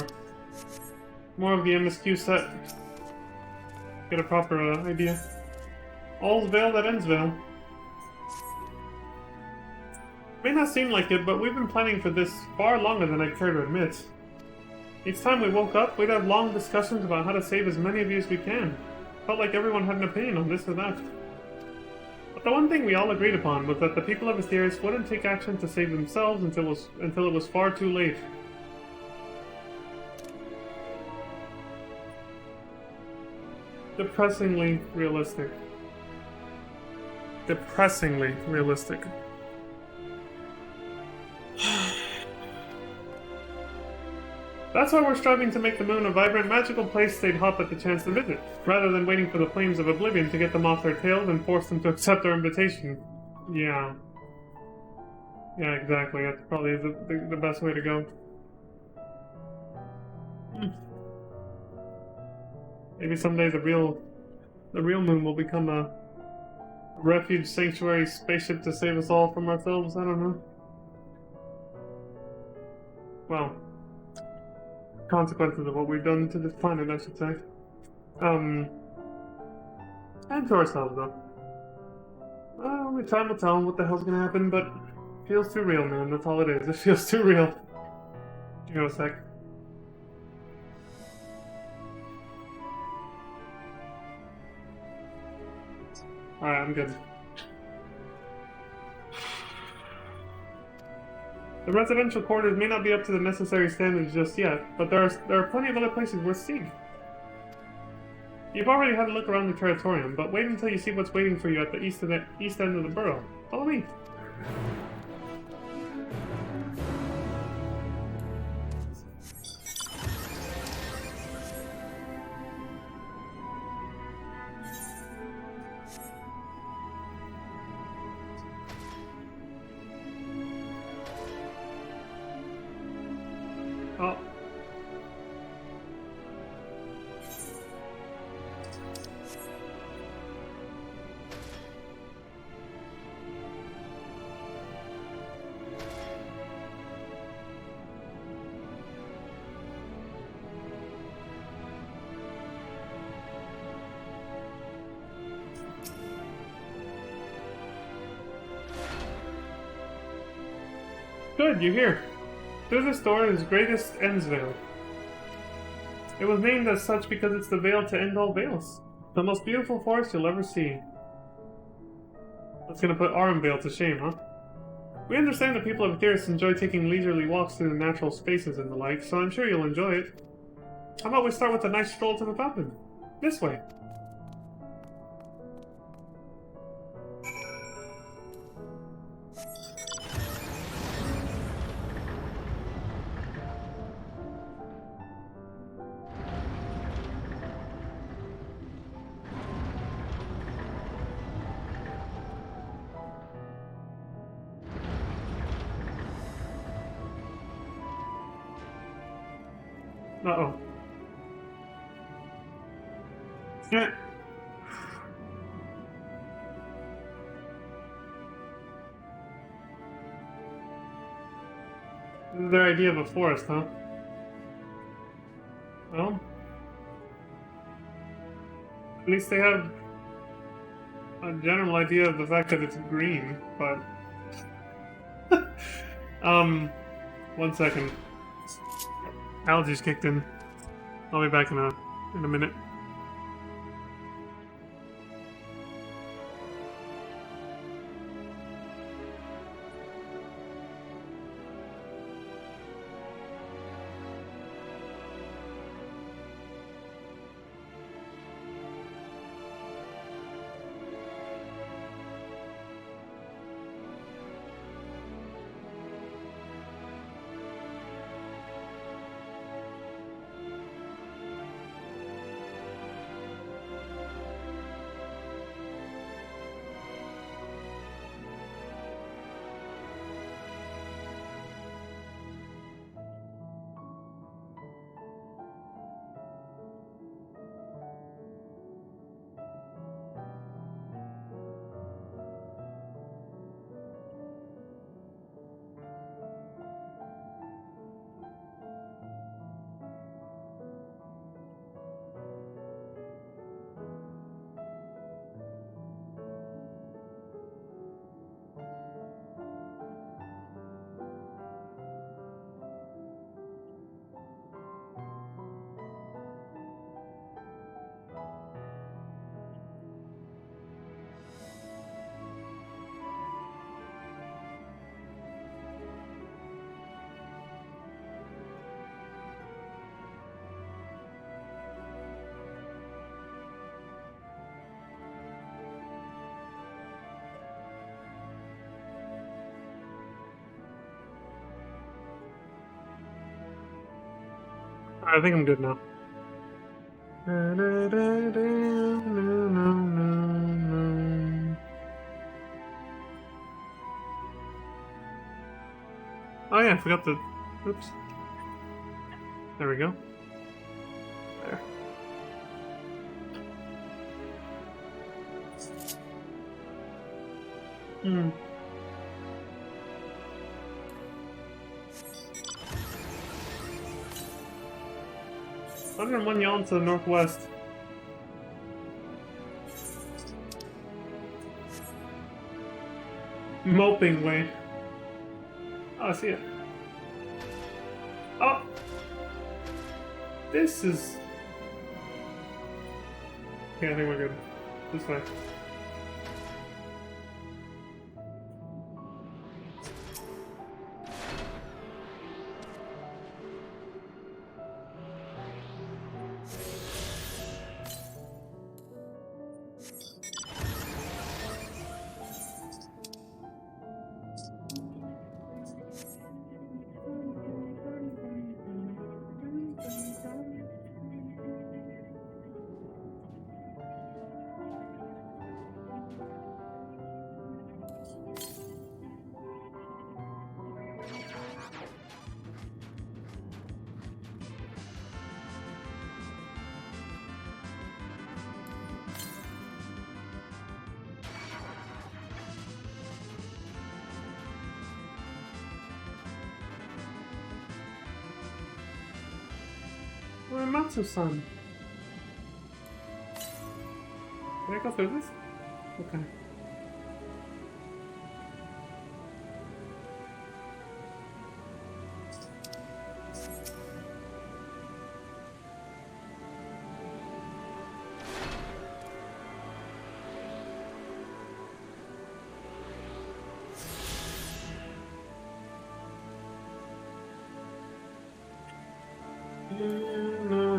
More of the MSQ set. Get a proper idea. All's veil that ends veil. May not seem like it, but we've been planning for this far longer than I'd care to admit. Each time we woke up, we'd have long discussions about how to save as many of you as we can. Felt like everyone had an opinion on this or that. But the one thing we all agreed upon was that the people of Aetheris wouldn't take action to save themselves until it was far too late. Depressingly realistic. Depressingly realistic. That's why we're striving to make the moon a vibrant, magical place they'd hop at the chance to visit, rather than waiting for the flames of oblivion to get them off their tails and force them to accept our invitation. Yeah. Yeah, exactly. That's probably the best way to go. Maybe someday the real moon will become A refuge sanctuary spaceship to save us all from ourselves? I don't know. Well, consequences of what we've done to this planet, I should say. And to ourselves, though. Only time will tell what the hell's gonna happen, but it feels too real, man. That's all it is. It feels too real. Give me a sec. Alright, I'm good. The residential quarters may not be up to the necessary standards just yet, but there are plenty of other places worth seeing. You've already had a look around the Territorium, but wait until you see what's waiting for you at the east end of the borough. Follow me. Oh. Good, you're here. Through this door is Greatest Ends Vale. It was named as such because it's the veil to end all veils. The most beautiful forest you'll ever see. That's gonna put Armvale to shame, huh? We understand that people of Etheirys enjoy taking leisurely walks through the natural spaces and the like, so I'm sure you'll enjoy it. How about we start with a nice stroll to the fountain? This way. Uh-oh. Yeah. This is their idea of a forest, huh? Well, at least they have a general idea of the fact that it's green, but... one second. Allergies kicked in. I'll be back in a minute. I think I'm good now. Oh yeah, I forgot the... Oops. There we go. There. Hmm. 101 yawn to the northwest. Moping way. Oh, I see it. Oh! This is... Okay, I think we're good. This way. We're Matsu-san. Can I go through this? Okay. No.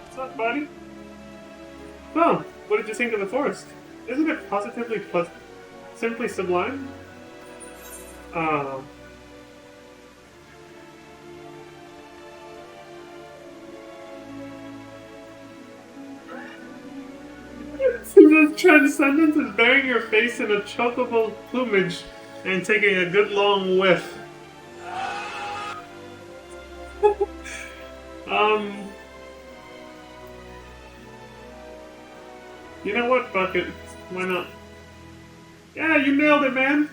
What's up, buddy? Well, what did you think of the forest? Isn't it positively simply sublime? The transcendence is burying your face in a chocobo plumage and taking a good long whiff. You know what, Bucket? Why not? Yeah, you nailed it, man!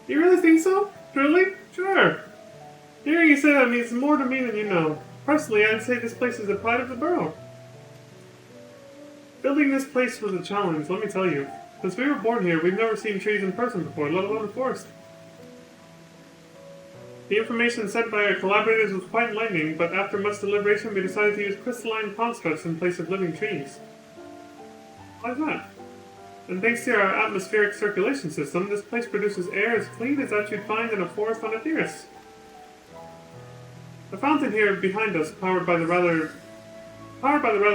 You really think so? Truly? Sure. Hearing you say that means more to me than you know. Personally, I'd say this place is the pride of the borough. Building this place was a challenge, let me tell you. Since we were born here, we've never seen trees in person before, let alone a forest. The information sent by our collaborators was quite enlightening, but after much deliberation, we decided to use crystalline constructs in place of living trees. Why is that? And thanks to our atmospheric circulation system, this place produces air as clean as that you'd find in a forest on Etheirys. The fountain here behind us, powered by the rather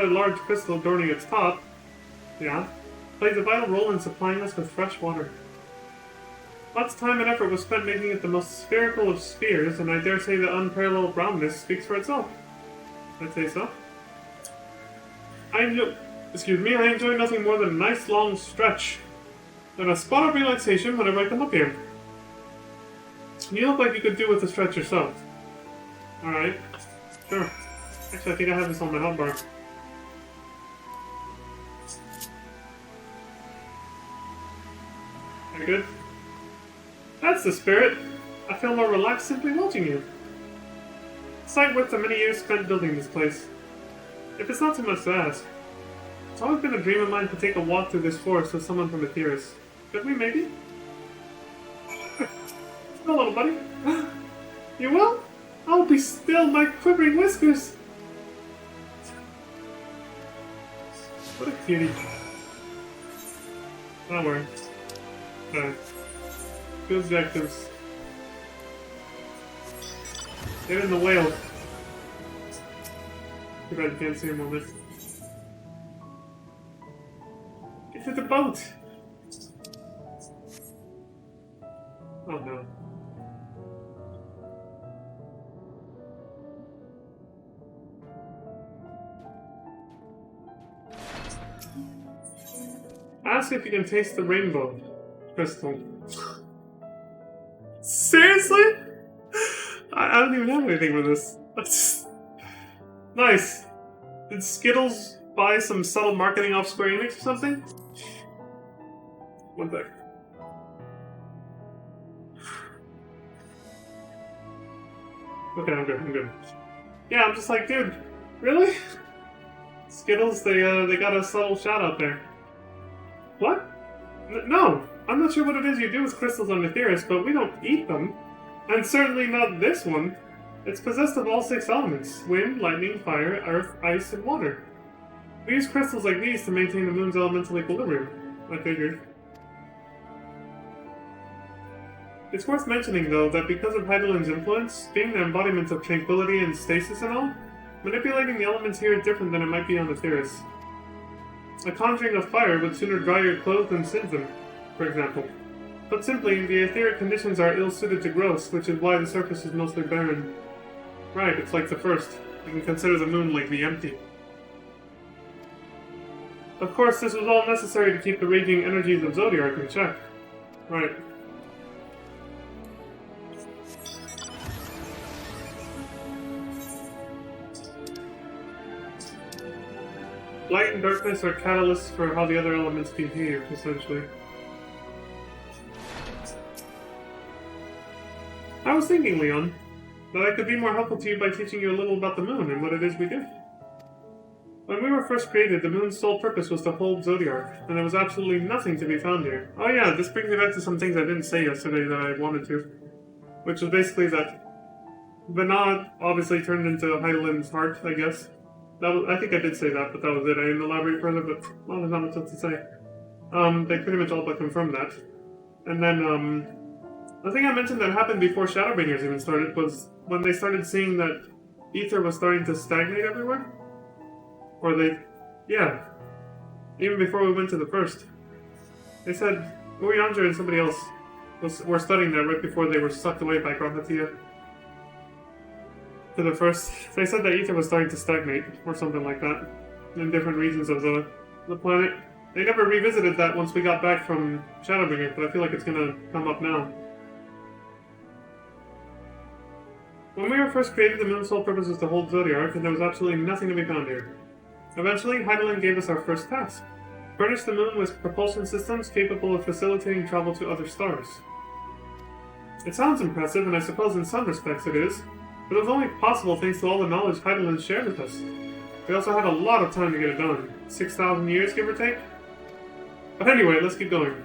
large crystal adorning its top, plays a vital role in supplying us with fresh water. Much time and effort was spent making it the most spherical of spheres, and I dare say the unparalleled roundness speaks for itself. I'd say so. I enjoy nothing more than a nice long stretch and a spot of relaxation whenever I come up here. You look like you could do with a stretch yourself. Alright, sure. Actually, I think I have this on my hotbar. Very good. That's the spirit. I feel more relaxed simply watching you. Sight worth the many years spent building this place. If it's not too much to ask, it's always been a dream of mine to take a walk through this forest with someone from Etheirys. Could we, maybe? Hello, little buddy. You will? I'll be still my quivering whiskers. What a cutie. Don't worry. Alright. Two objectives. Get in the whale. Too bad you can't see him on this. Get to the boat! Oh no. Ask if you can taste the rainbow crystal. Seriously? I don't even have anything for this. That's nice. Did Skittles buy some subtle marketing off Square Enix or something? One sec. Okay, I'm good. Yeah, I'm just like, dude, really? Skittles, they got a subtle shout out there. What? No, I'm not sure what it is you do with crystals on Etheirys, but we don't eat them. And certainly not this one. It's possessed of all 6 elements: wind, lightning, fire, earth, ice, and water. We use crystals like these to maintain the moon's elemental equilibrium. I figured. It's worth mentioning, though, that because of Heidelin's influence, being the embodiment of tranquility and stasis and all, manipulating the elements here is different than it might be on Etheirys. A conjuring of fire would sooner dry your clothes than singe them, for example. Put simply, the etheric conditions are ill-suited to growth, which is why the surface is mostly barren. Right, it's like the first. You can consider the moon like the empty. Of course, this was all necessary to keep the raging energies of Zodiark in check. Right. Light and darkness are catalysts for how the other elements behave, essentially. I was thinking, Leon, that I could be more helpful to you by teaching you a little about the moon and what it is we do. When we were first created, the moon's sole purpose was to hold Zodiark, and there was absolutely nothing to be found here. Oh yeah, this brings me back to some things I didn't say yesterday that I wanted to. Which was basically that Vanad obviously turned into Heidelin's heart, I guess. I think I did say that, but that was it. I didn't elaborate further, but well, there's not much else to say. They pretty much all but confirmed that. And then, the thing I mentioned that happened before Shadowbringers even started was when they started seeing that ether was starting to stagnate everywhere. Or yeah, even before we went to the first. They said Urianger and somebody else were studying that right before they were sucked away by Granhatia. To the first, they said that ether was starting to stagnate, or something like that, in different regions of the planet. They never revisited that once we got back from Shadowbringers, but I feel like it's gonna come up now. When we were first created, the moon's sole purpose was to hold Zodiark, and there was absolutely nothing to be found here. Eventually, Heidelin gave us our first task: furnish the moon with propulsion systems capable of facilitating travel to other stars. It sounds impressive, and I suppose in some respects it is, but it was only possible thanks to all the knowledge Heidelin shared with us. We also had a lot of time to get it done. 6,000 years, give or take? But anyway, let's keep going.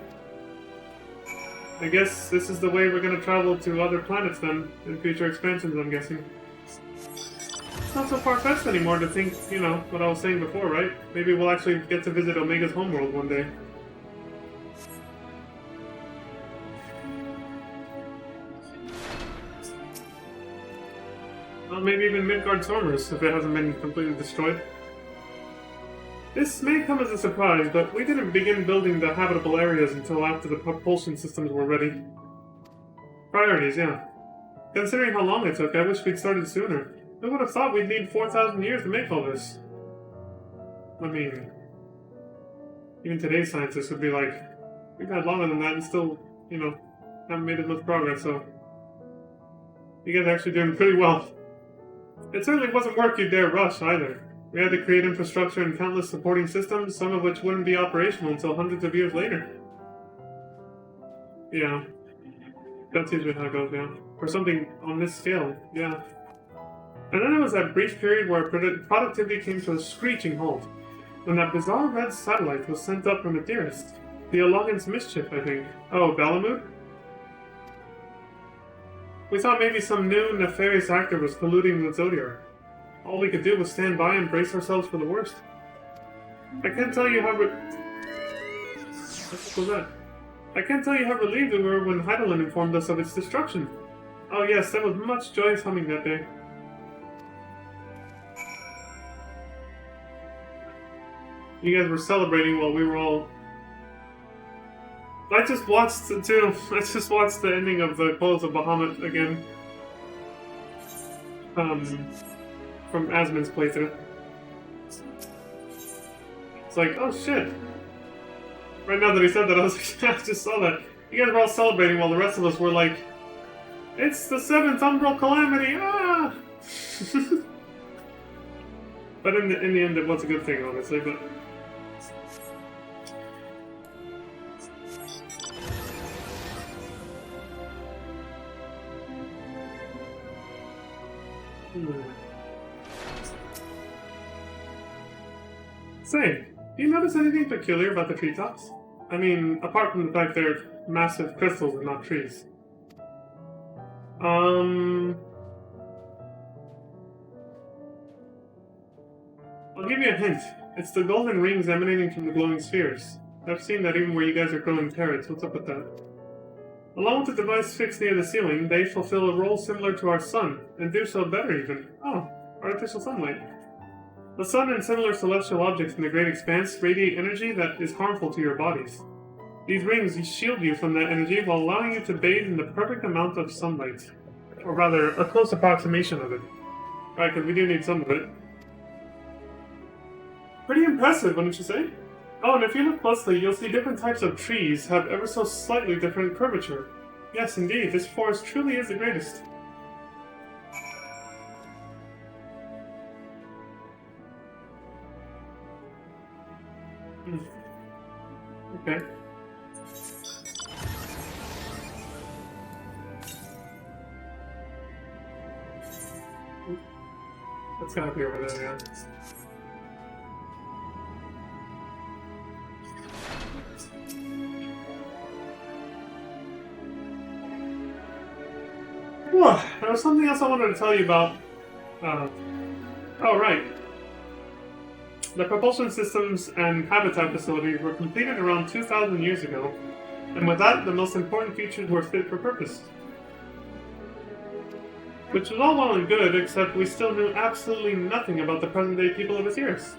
I guess this is the way we're gonna travel to other planets then, in future expansions, I'm guessing. It's not so far-fetched anymore to think, you know, what I was saying before, right? Maybe we'll actually get to visit Omega's homeworld one day. Well, maybe even Midgard Sormers, if it hasn't been completely destroyed. This may come as a surprise, but we didn't begin building the habitable areas until after the propulsion systems were ready. Priorities, yeah. Considering how long it took, I wish we'd started sooner. Who would have thought we'd need 4,000 years to make all this? I mean, even today's scientists would be like, we've had longer than that and still, you know, haven't made as much progress, so... You guys are actually doing pretty well. It certainly wasn't work you'd dare rush, either. We had to create infrastructure and countless supporting systems, some of which wouldn't be operational until hundreds of years later. Yeah. That's usually how it goes, yeah. For something on this scale, yeah. And then it was that brief period where productivity came to a screeching halt, when that bizarre red satellite was sent up from Etheirys. The Allogan's Mischief, I think. Oh, Balamut? We thought maybe some new, nefarious actor was colluding with Zodiark. All we could do was stand by and brace ourselves for the worst. I can't tell you how what was that? I can't tell you how relieved we were when Heidelin informed us of its destruction. Oh yes, there was much joyous humming that day. You guys were celebrating while we were all... I just watched the ending of the Close of Bahamut again. From Asmon's playthrough. It's like, oh shit. Right now that he said that, I was like, I just saw that. You guys were all celebrating while the rest of us were like, It's the seventh umbral calamity! Ah! But in the end, it was a good thing, honestly, but... Say, do you notice anything peculiar about the treetops? I mean, apart from the fact they're massive crystals and not trees. I'll give you a hint. It's the golden rings emanating from the glowing spheres. I've seen that even where you guys are growing carrots. What's up with that? Along with the device fixed near the ceiling, they fulfill a role similar to our sun, and do so better even. Oh, artificial sunlight. The sun and similar celestial objects in the great expanse radiate energy that is harmful to your bodies. These rings shield you from that energy while allowing you to bathe in the perfect amount of sunlight. Or rather, a close approximation of it. Right, because we do need some of it. Pretty impressive, wouldn't you say? Oh, and if you look closely, you'll see different types of trees have ever so slightly different curvature. Yes, indeed, this forest truly is the greatest. Okay. That's gotta be over there, yeah. Whoa, there was something else I wanted to tell you about. Oh, right. The propulsion systems and habitat facilities were completed around 2,000 years ago, and with that, the most important features were fit for purpose. Which was all well and good, except we still knew absolutely nothing about the present-day people of Aetherius.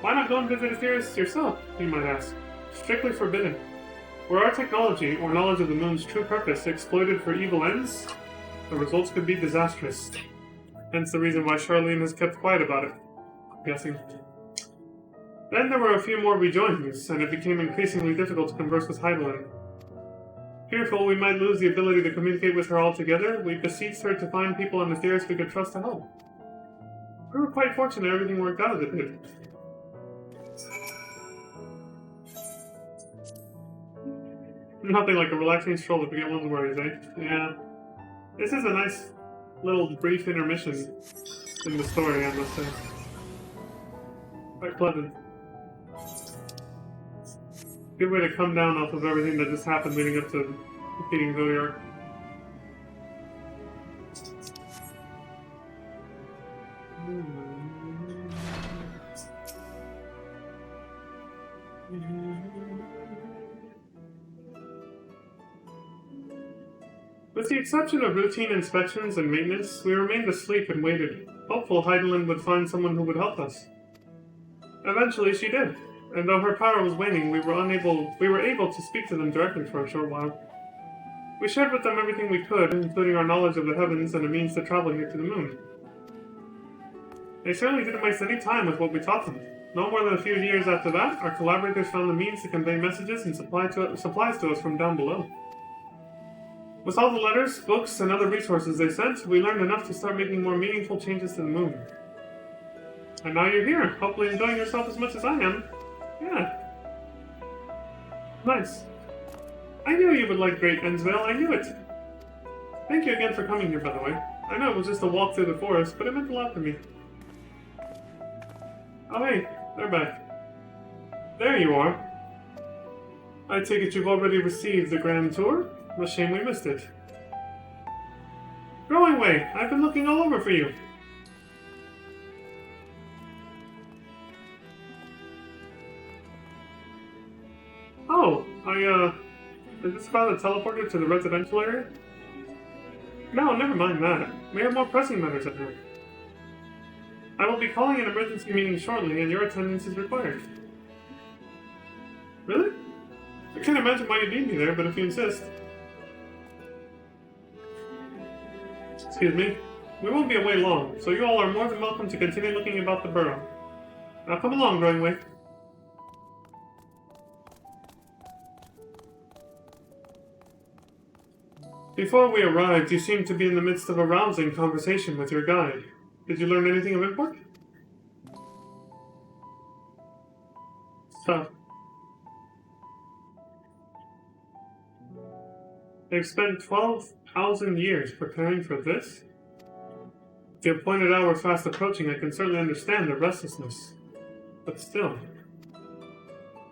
Why not go and visit Aetherius yourself, you might ask? Strictly forbidden. Were our technology, or knowledge of the moon's true purpose, exploited for evil ends, the results could be disastrous. Hence the reason why Charlene has kept quiet about it, I'm guessing. Then there were a few more rejoinings, and it became increasingly difficult to converse with Heidelin. Fearful we might lose the ability to communicate with her altogether, we beseeched her to find people in Aetherius we could trust to help. We were quite fortunate everything worked out as it did. Nothing like a relaxing stroll to forget one's worries, eh? Yeah. This is a nice little brief intermission in the story, I must say. Quite pleasant. Good way to come down off of everything that just happened leading up to defeating Zodiark. With the exception of routine inspections and maintenance, we remained asleep and waited, hopeful Heidelin would find someone who would help us. Eventually she did, and though her power was waning, we were able to speak to them directly for a short while. We shared with them everything we could, including our knowledge of the heavens and a means to travel here to the moon. They certainly didn't waste any time with what we taught them. No more than a few years after that, our collaborators found the means to convey messages and supplies to us from down below. With all the letters, books, and other resources they sent, we learned enough to start making more meaningful changes to the moon. And now you're here, hopefully enjoying yourself as much as I am. Yeah. Nice. I knew you would like Great Ensvale, I knew it. Thank you again for coming here, by the way. I know it was just a walk through the forest, but it meant a lot to me. Oh hey, they're back. There you are. I take it you've already received the grand tour? A shame we missed it. Growing Way, I've been looking all over for you. Oh, is this about the teleporter to the residential area? No, never mind that. We have more pressing matters at hand. I will be calling an emergency meeting shortly, and your attendance is required. Really? I can't imagine why you'd need me there, but if you insist. Excuse me. We won't be away long, so you all are more than welcome to continue looking about the burrow. Now come along, Growing Way. Before we arrived, you seemed to be in the midst of a rousing conversation with your guide. Did you learn anything of import? So, they've spent 12,000 years preparing for this? If the appointed hour is fast approaching, I can certainly understand their restlessness. But still,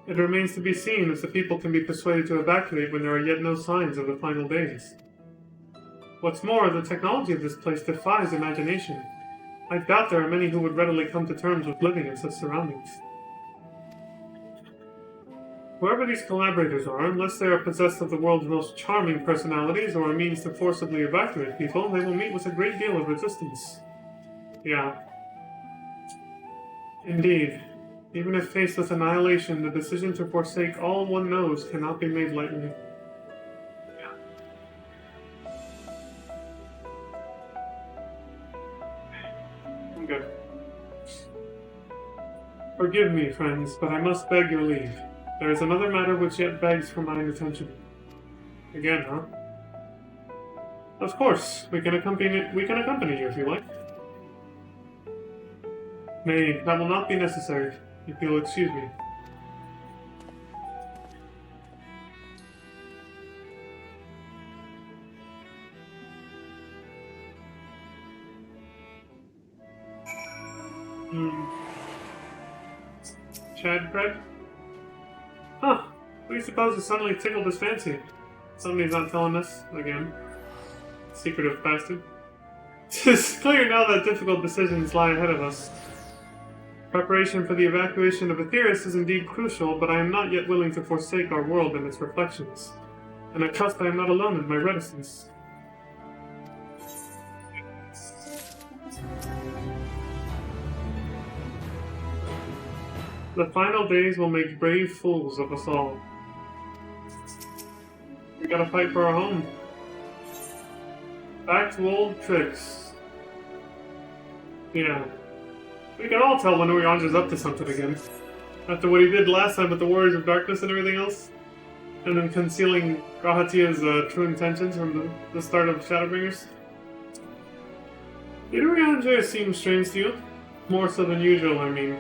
it remains to be seen if the people can be persuaded to evacuate when there are yet no signs of the final days. What's more, the technology of this place defies imagination. I doubt there are many who would readily come to terms with living in such surroundings. Whoever these collaborators are, unless they are possessed of the world's most charming personalities or a means to forcibly evacuate people, they will meet with a great deal of resistance. Yeah. Indeed. Even if faced with annihilation, the decision to forsake all one knows cannot be made lightly. I'm good. Forgive me, friends, but I must beg your leave. There is another matter which yet begs for my attention. Again, huh? Of course, we can accompany you if you like. Nay, that will not be necessary, if you'll excuse me. Chad bread? Huh. What do you suppose has suddenly tickled his fancy? Somebody's not telling us, again. Secretive bastard. It's clear now that difficult decisions lie ahead of us. Preparation for the evacuation of Aetheris is indeed crucial, but I am not yet willing to forsake our world and its reflections. And I trust I am not alone in my reticence. The final days will make brave fools of us all. We gotta fight for our home. Back to old tricks. Yeah. We can all tell when Urianger's up to something again. After what he did last time with the Warriors of Darkness and everything else. And then concealing Rahatia's true intentions from the start of Shadowbringers. Did Urianger seem strange to you? More so than usual, I mean.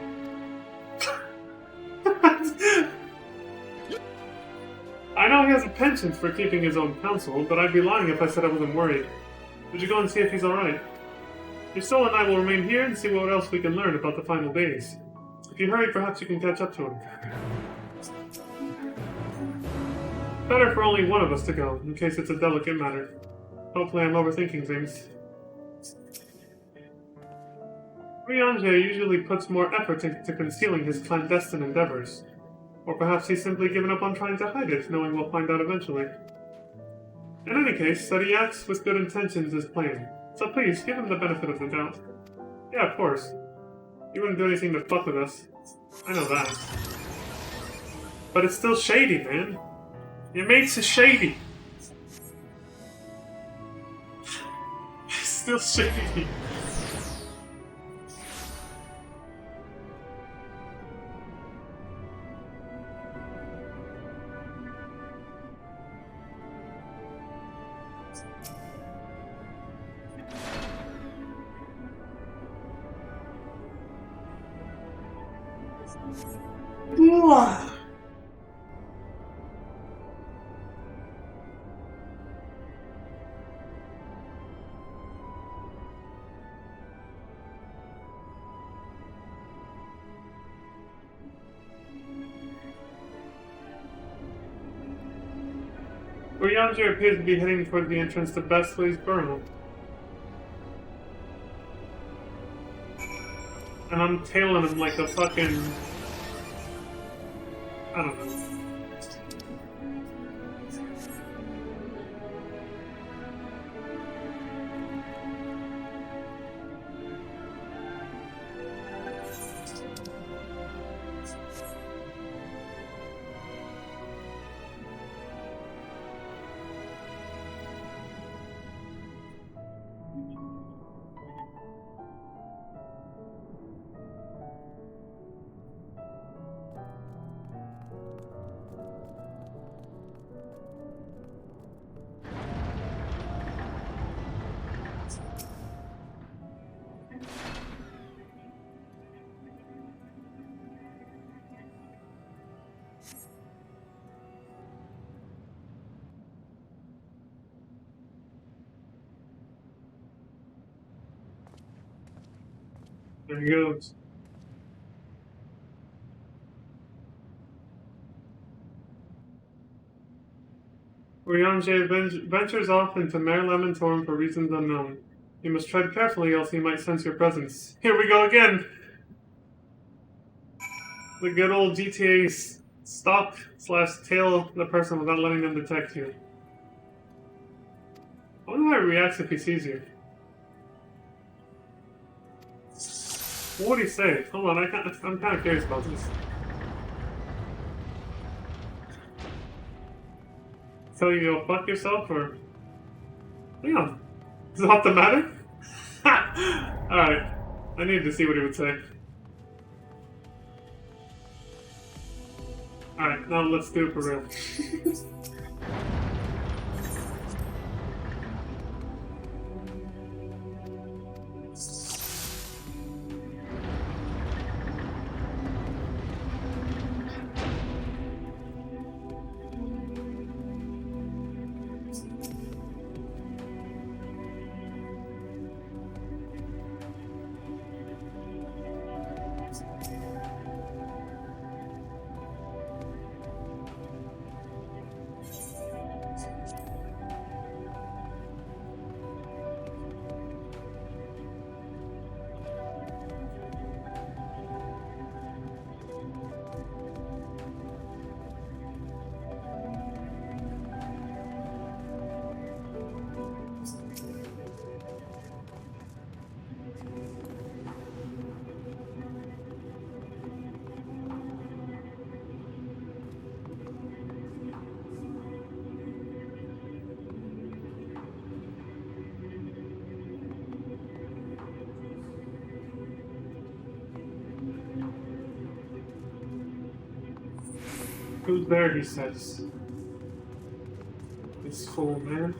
I know he has a penchant for keeping his own counsel, but I'd be lying if I said I wasn't worried. Would you go and see if he's alright? Your soul and I will remain here and see what else we can learn about the final days. If you hurry, perhaps you can catch up to him. Better for only one of us to go, in case it's a delicate matter. Hopefully I'm overthinking things. Urianger usually puts more effort into concealing his clandestine endeavors. Or perhaps he's simply given up on trying to hide it, knowing we'll find out eventually. In any case, that he acts with good intentions is plain. So please, give him the benefit of the doubt. Yeah, of course. He wouldn't do anything to fuck with us. I know that. But it's still shady, man. Your mates is shady. It's still shady. Urianger appears to be heading toward the entrance to Bestway's Burrow. And I'm tailing him like a fucking... I don't know. There he goes. Oriange ventures off into Mare Lamentorum for reasons unknown. You must tread carefully, else he might sense your presence. Here we go again! The good old GTA stalk / tail the person without letting them detect you. I wonder how he reacts if he sees you. What would he say? Hold on, I'm kind of curious about this. Tell you to go fuck yourself, or... Hang on. Is that the matter? Alright. I needed to see what he would say. Alright, now let's do it for real. Who's there, he says. This fool, man.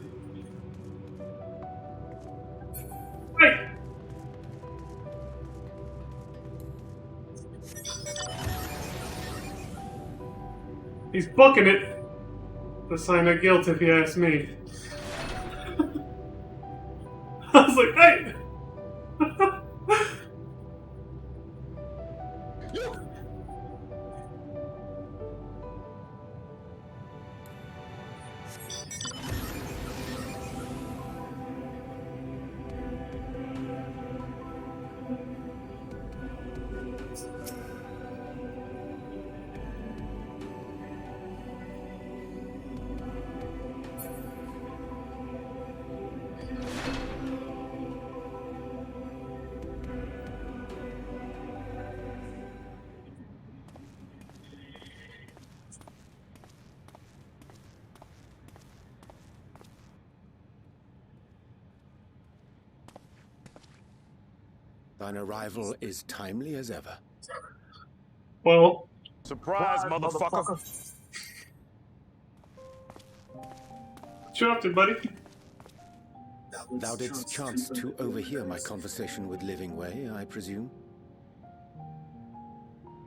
Hey! He's booking it! The sign of guilt, if you ask me. I was like, hey! Thine arrival is timely as ever. Well... Surprise, motherfucker. What you up to, buddy? Thou didst chance to overhear my conversation with Livingway, I presume?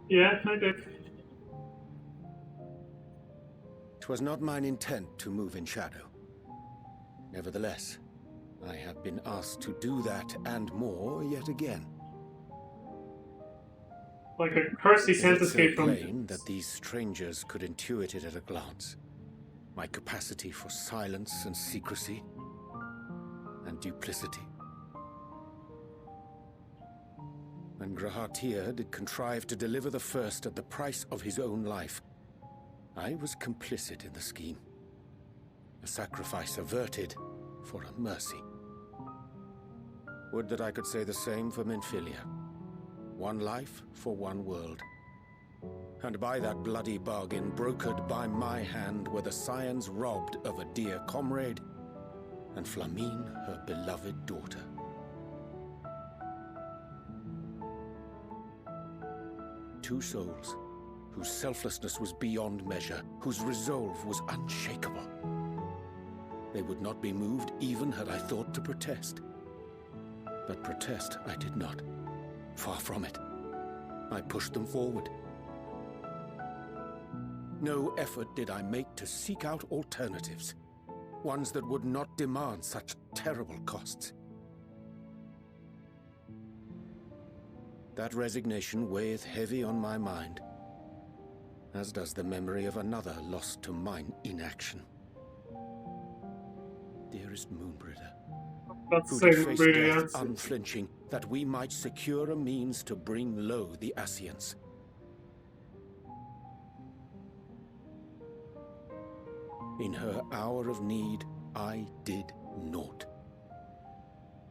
Yeah, I did. 'Twas not mine intent to move in shadow. Nevertheless, I have been asked to do that and more yet again. Like a curse he can't escape so from. plain that these strangers could intuit it at a glance. My capacity for silence and secrecy and duplicity. When Grahatir did contrive to deliver the first at the price of his own life, I was complicit in the scheme. A sacrifice averted for a mercy. Would that I could say the same for Menphilia. One life for one world. And by that bloody bargain brokered by my hand were the scions robbed of a dear comrade, and Flamine her beloved daughter. Two souls, whose selflessness was beyond measure, whose resolve was unshakable. They would not be moved even had I thought to protest. But protest I did not. Far from it. I pushed them forward. No effort did I make to seek out alternatives, ones that would not demand such terrible costs. That resignation weigheth heavy on my mind, as does the memory of another lost to mine inaction. Dearest Moonbringer, That's who the did same face breeding death answer. unflinching, that we might secure a means to bring low the Ascians. In her hour of need, I did naught.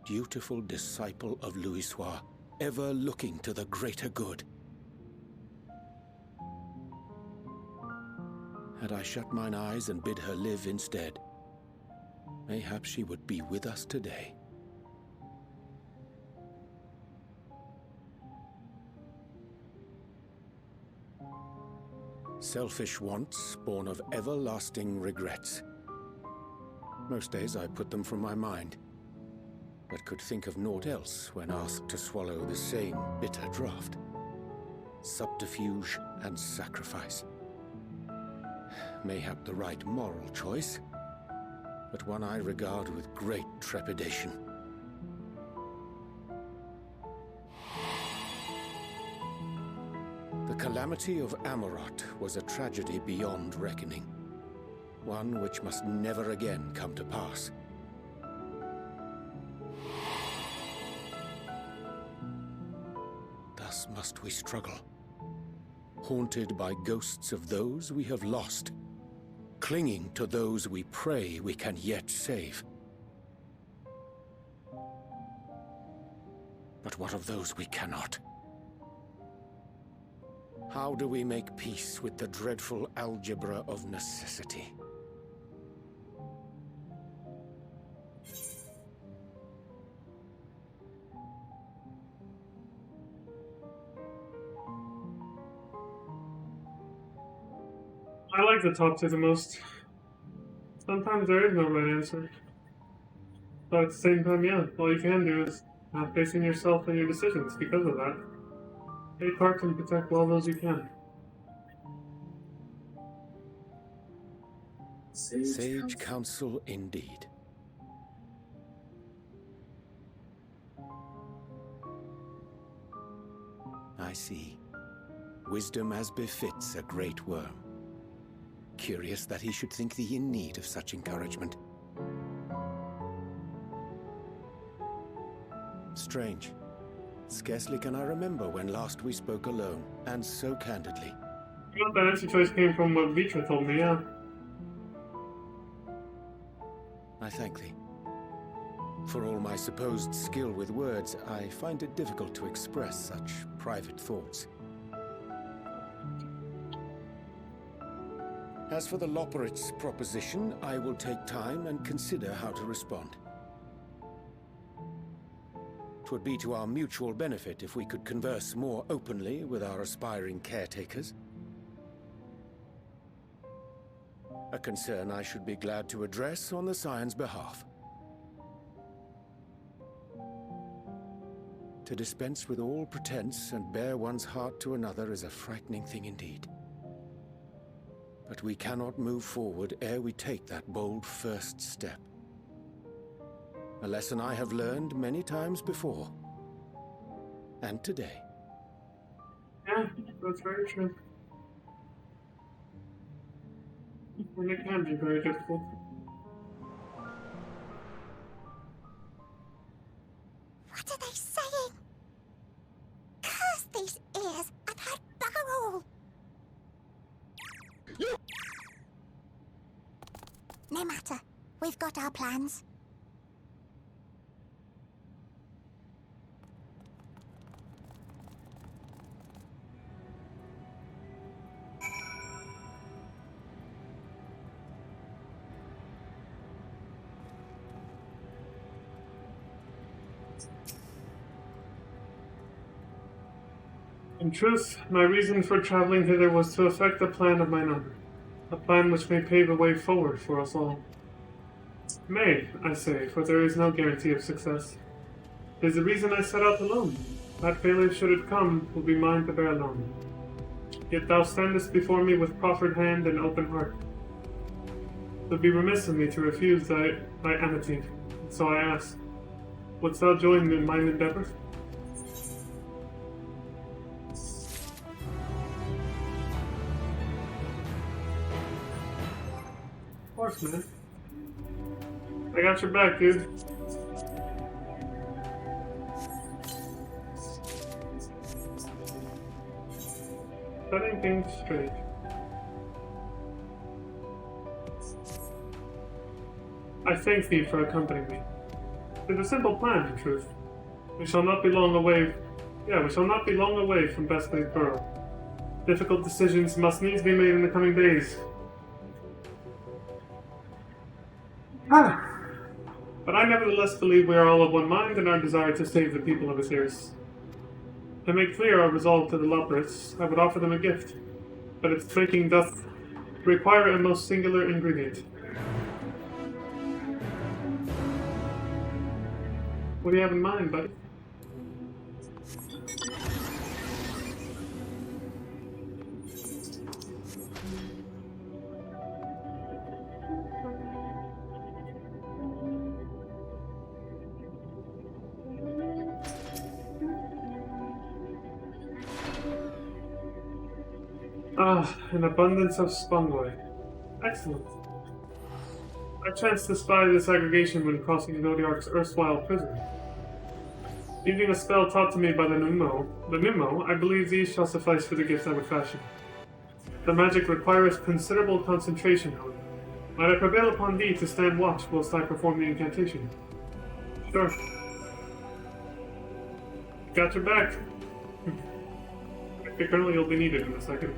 Dutiful disciple of Louisoix, ever looking to the greater good. Had I shut mine eyes and bid her live instead, mayhap she would be with us today. Selfish wants born of everlasting regrets. Most days I put them from my mind, but could think of naught else when asked to swallow the same bitter draught. Subterfuge and sacrifice. Mayhap the right moral choice, but one I regard with great trepidation. The calamity of Amarot was a tragedy beyond reckoning, one which must never again come to pass. Thus must we struggle, haunted by ghosts of those we have lost, clinging to those we pray we can yet save. But what of those we cannot? How do we make peace with the dreadful algebra of necessity? I like the top two the most. Sometimes there is no right answer. But at the same time, yeah, all you can do is not facing yourself and your decisions because of that. Take heart and protect all those you can. Sage counsel indeed. I see. Wisdom as befits a great worm. Curious that he should think thee in need of such encouragement. Strange. Scarcely can I remember when last we spoke alone, and so candidly. Well, that answer choice came from what Vitra told me, yeah. I thank thee. For all my supposed skill with words, I find it difficult to express such private thoughts. As for the Loporrit's proposition, I will take time and consider how to respond. 'Twould be to our mutual benefit if we could converse more openly with our aspiring caretakers. A concern I should be glad to address on the Scion's behalf. To dispense with all pretense and bare one's heart to another is a frightening thing indeed. But we cannot move forward ere we take that bold first step. A lesson I have learned many times before. And today. Yeah, that's very true. And it can be very difficult. What are they saying? Curse these ears and had bugger all! No matter. We've got our plans. In truth, my reason for traveling hither was to effect a plan of mine own. A plan which may pave a way forward for us all. May, I say, for there is no guarantee of success. 'Tis the reason I set out alone. That failure, should it come, will be mine to bear alone. Yet thou standest before me with proffered hand and open heart. It would be remiss of me to refuse thy amity, so I ask, wouldst thou join in mine endeavors? course, man. I got your back, dude. Setting things straight. I thank thee for accompanying me. It is a simple plan, in truth. We shall not be long away. Yeah, we shall not be long away from Bestlay's Burrow. Difficult decisions must needs be made in the coming days. But I nevertheless believe we are all of one mind in our desire to save the people of Osiris. To make clear our resolve to the Loporits, I would offer them a gift, but its making doth require a most singular ingredient. What do you have in mind, buddy? An abundance of spongoi. Excellent. I chanced to spy this aggregation when crossing Zodiark's erstwhile prison. Using a spell taught to me by the Nimmo, I believe these shall suffice for the gift I would fashion. The magic requires considerable concentration, however. Might I prevail upon thee to stand watch whilst I perform the incantation? Sure. Got your back. Apparently you'll be needed in a second.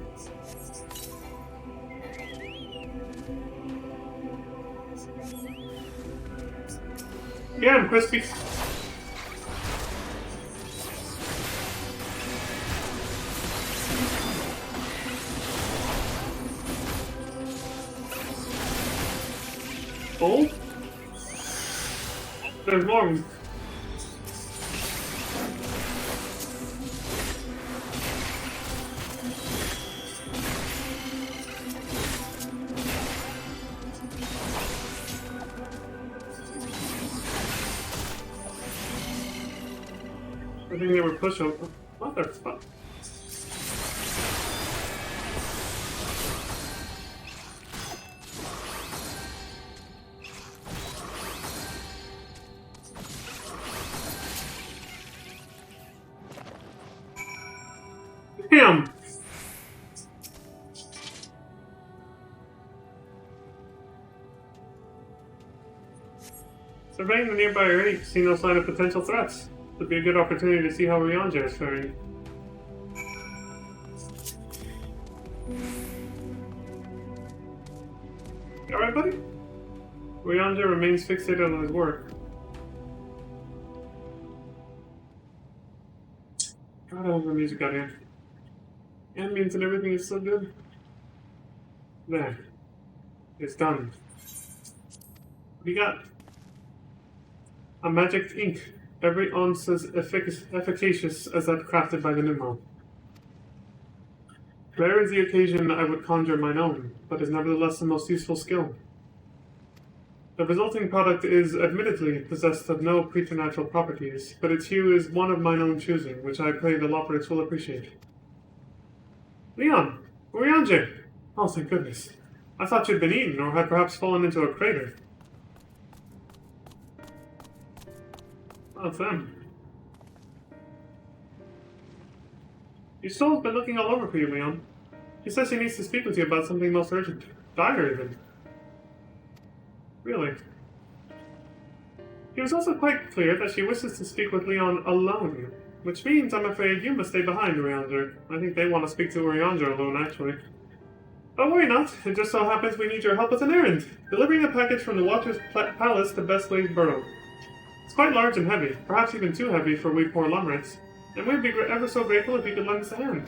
Yeah, I'm crispy. Oh? There's more. I think they were pushovers. Motherfucker. Damn! Surveying the nearby area, see no sign of potential threats. Would be a good opportunity to see how Ryanja is faring. Alright, buddy? Ryanja remains fixated on his work. God, I love the music out here. Ambience and everything is so good. There. It's done. We got a magic ink. Every ounce as efficacious as that crafted by the Nimmo. Rare is the occasion I would conjure mine own, but is nevertheless the most useful skill. The resulting product is admittedly possessed of no preternatural properties, but its hue is one of mine own choosing, which I pray the Loporits will appreciate. Leon! Ryanja! Oh, thank goodness. I thought you'd been eaten, or had perhaps fallen into a crater. Oh, it's them. Your soul's been looking all over for you, Leon. She says she needs to speak with you about something most urgent. Dire, even. Really? It was also quite clear that she wishes to speak with Leon alone, which means I'm afraid you must stay behind, Ryanja. I think they want to speak to Ryanja alone, actually. But worry not, it just so happens we need your help with an errand, delivering a package from the Watcher's Palace to Bestlay's Burrow. It's quite large and heavy, perhaps even too heavy for we poor lumberjacks, and we'd be ever so grateful if you could lend us a hand.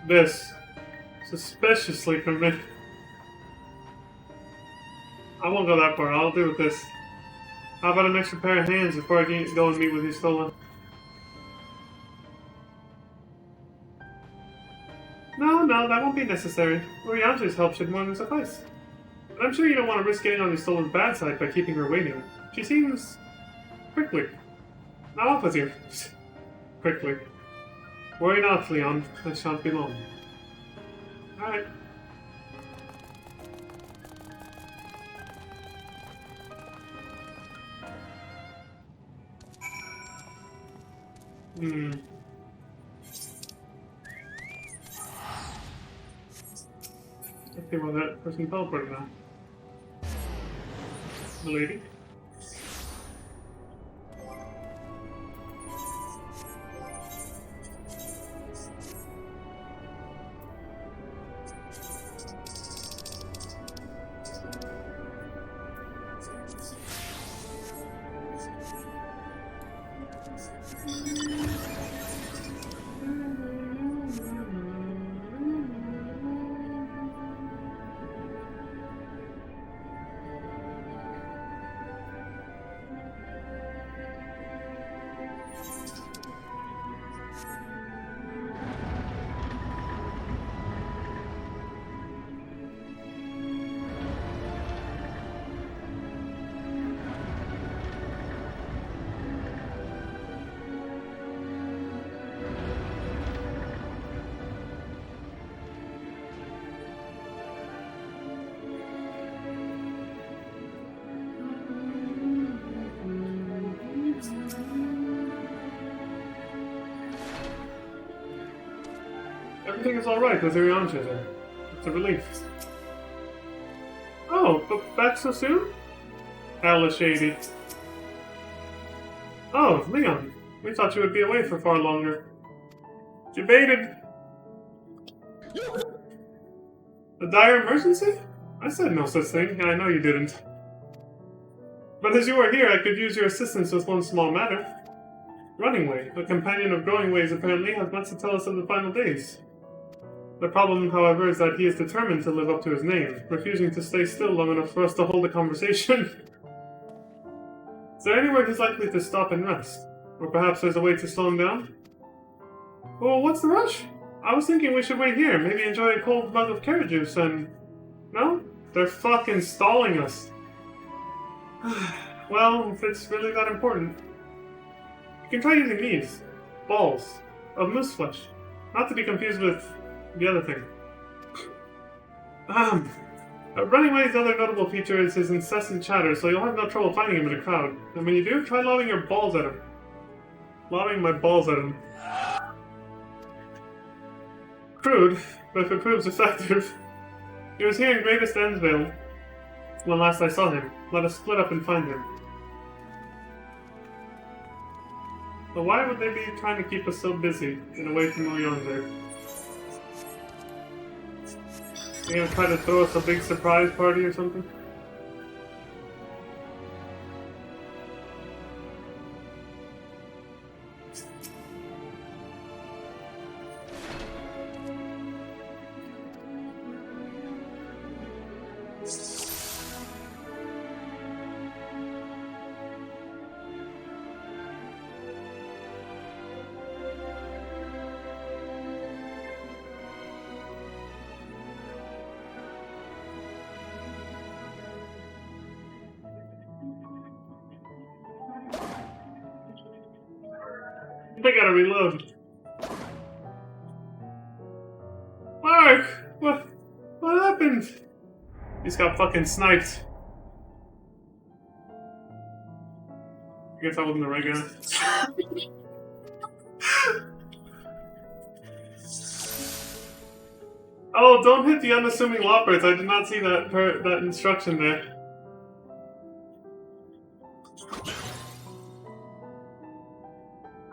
This. Suspiciously convinced. I won't go that far, I'll do with this. How about an extra pair of hands before I go and meet with you, Stola? No, that won't be necessary. Ryanja's help should more than suffice. But I'm sure you don't want to risk getting on your Stola's bad side by keeping her waiting. She seems... prickly. Now off with you. Prickly. Worry not, Leon. I shan't be long. Alright. Okay, well that person teleported now. The lady? Everything is alright with Urianger there. It's a relief. Oh, but back so soon? Hella shady. Oh, Leon. We thought you would be away for far longer. Debated. A dire emergency? I said no such thing, and I know you didn't. But as you are here, I could use your assistance with one small matter. Runningway, a companion of Growingway's, apparently has much to tell us of the final days. The problem, however, is that he is determined to live up to his name, refusing to stay still long enough for us to hold a conversation. Is there anywhere he's likely to stop and rest? Or perhaps there's a way to slow him down? Well, what's the rush? I was thinking we should wait here, maybe enjoy a cold mug of carrot juice and... No? They're fucking stalling us. Well, if it's really that important. You can try using these. Balls. Of moose flesh. Not to be confused with the other thing. Runningway's other notable feature is his incessant chatter, so you'll have no trouble finding him in a crowd. And when you do, try lobbing your balls at him. Lobbing my balls at him. Crude, but if it proves effective. He was here in Greatest Endsvale when last I saw him. Let us split up and find him. But why would they be trying to keep us so busy and away from Urianger? You gonna try to throw us a big surprise party or something? I gotta reload. Mark! What happened? He's got fucking sniped. I guess I wasn't the right guy. Oh, don't hit the unassuming loppers. I did not see that instruction there.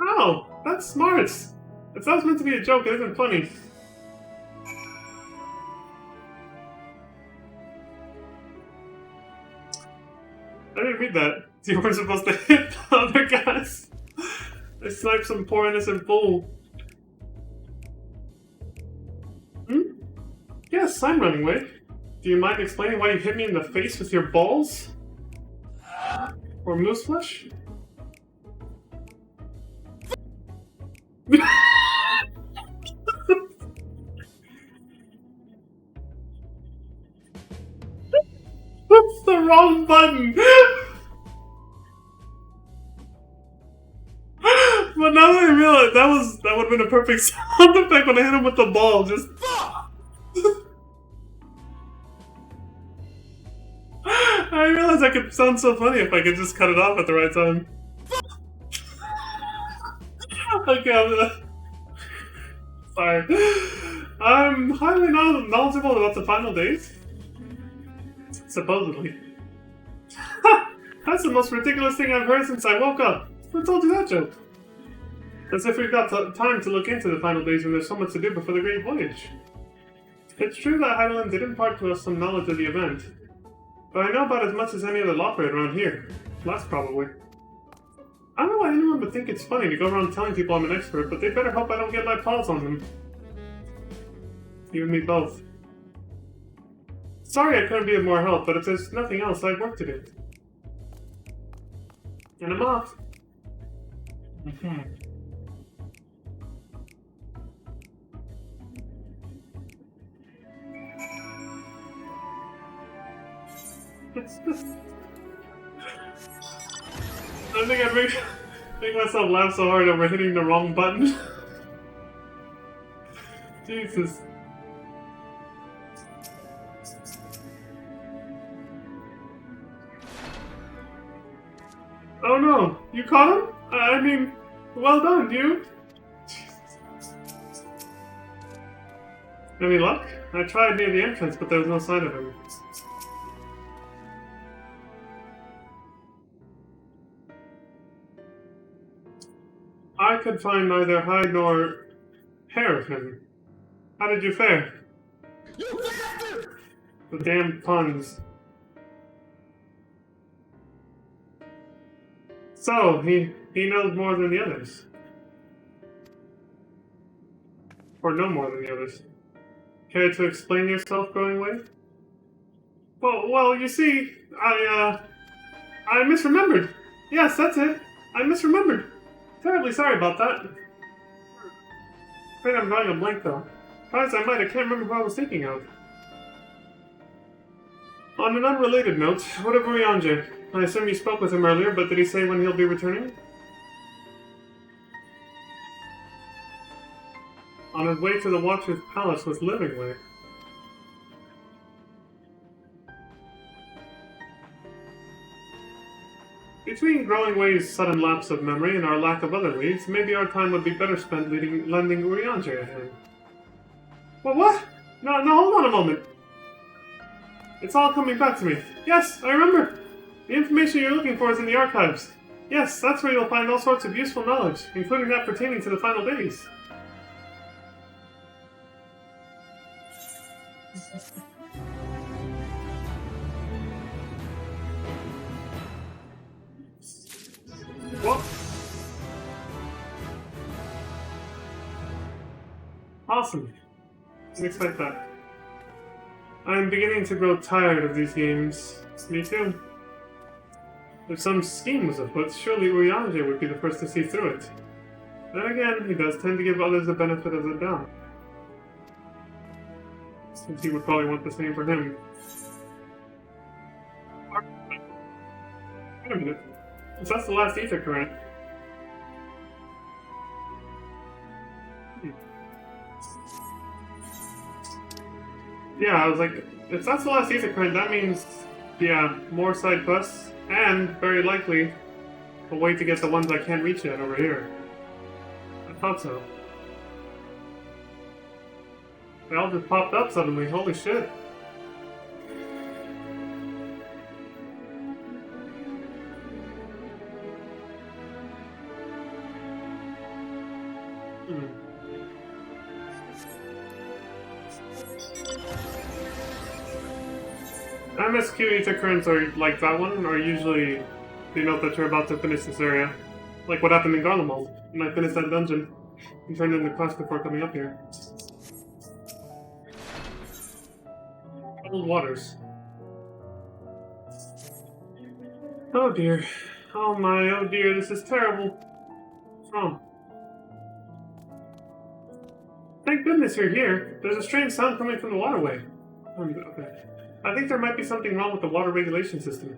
Oh, that's smart. If that was meant to be a joke, it isn't funny. I didn't read that. You weren't supposed to hit the other guys. They sniped some poor innocent fool. Yes, I'm running away. Do you mind explaining why you hit me in the face with your balls? Or moose flesh? That's the wrong button! But now that I realize that would have been a perfect sound effect when I hit him with the ball, just realized I could sound so funny if I could just cut it off at the right time. Okay, sorry. I'm highly knowledgeable about the final days. Supposedly. That's the most ridiculous thing I've heard since I woke up. Who told you that joke? As if we've got time to look into the final days when there's so much to do before the Great Voyage. It's true that Heidelin did impart to us some knowledge of the event, but I know about as much as any other lawbird around here. Less probably. I don't know why anyone would think it's funny to go around telling people I'm an expert, but they better hope I don't get my paws on them. You and me both. Sorry I couldn't be of more help, but if there's nothing else, I have work to do. And I'm off. I think I make myself laugh so hard over hitting the wrong button. Jesus. Oh no, you caught him? I mean, well done, you. Any luck? I tried near the entrance, but there was no sign of him. I could find neither hide nor hair of him. How did you fare? You bastard! The damn puns. So, he knows more than the others. Or no more than the others. Care to explain yourself, Growing Wave? Well, you see, I misremembered. Yes, that's it. I misremembered. Terribly sorry about that. Afraid I'm drawing a blank, though. Surprised I might, I can't remember who I was thinking of. On an unrelated note, what of Urianger? I assume you spoke with him earlier, but did he say when he'll be returning? On his way to the Watcher's Palace with Livingway. Between Growing Way's sudden lapse of memory and our lack of other leads, maybe our time would be better spent lending Urianger a hand. Well, what? No, hold on a moment. It's all coming back to me. Yes, I remember. The information you're looking for is in the archives. Yes, that's where you'll find all sorts of useful knowledge, including that pertaining to the final days. What? Awesome. Didn't expect that. I'm beginning to grow tired of these games. Me too. If some scheme was afoot, surely Urianger would be the first to see through it. Then again, he does tend to give others the benefit of the doubt. Since he would probably want the same for him. Wait a minute. If that's the last ether current. Yeah, I was like, if that's the last ether current, that means, yeah, more side quests, and, very likely, a way to get the ones I can't reach yet over here. I thought so. They all just popped up suddenly, holy shit. MSQ ether currents are like that one, are usually they note that you're about to finish this area. Like what happened in Garlemald, when I finished that dungeon and turned in the quest before coming up here. Cold waters. Oh dear. Oh my, oh dear, this is terrible. What's wrong? Thank goodness you're here. There's a strange sound coming from the waterway. Okay. I think there might be something wrong with the water regulation system.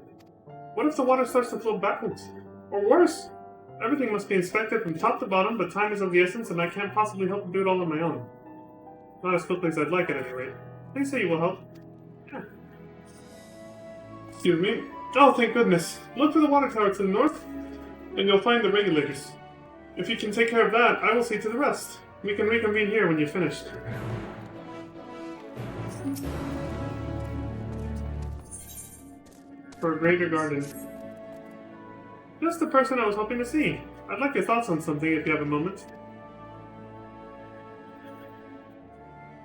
What if the water starts to flow backwards? Or worse? Everything must be inspected from top to bottom, but time is of the essence and I can't possibly help to do it all on my own. Not as quickly as I'd like at any rate. Please say you will help. Yeah. Excuse me. Oh, thank goodness. Look for the water tower to the north, and you'll find the regulators. If you can take care of that, I will see to the rest. We can reconvene here when you've finished. For a greater garden. Just the person I was hoping to see. I'd like your thoughts on something if you have a moment.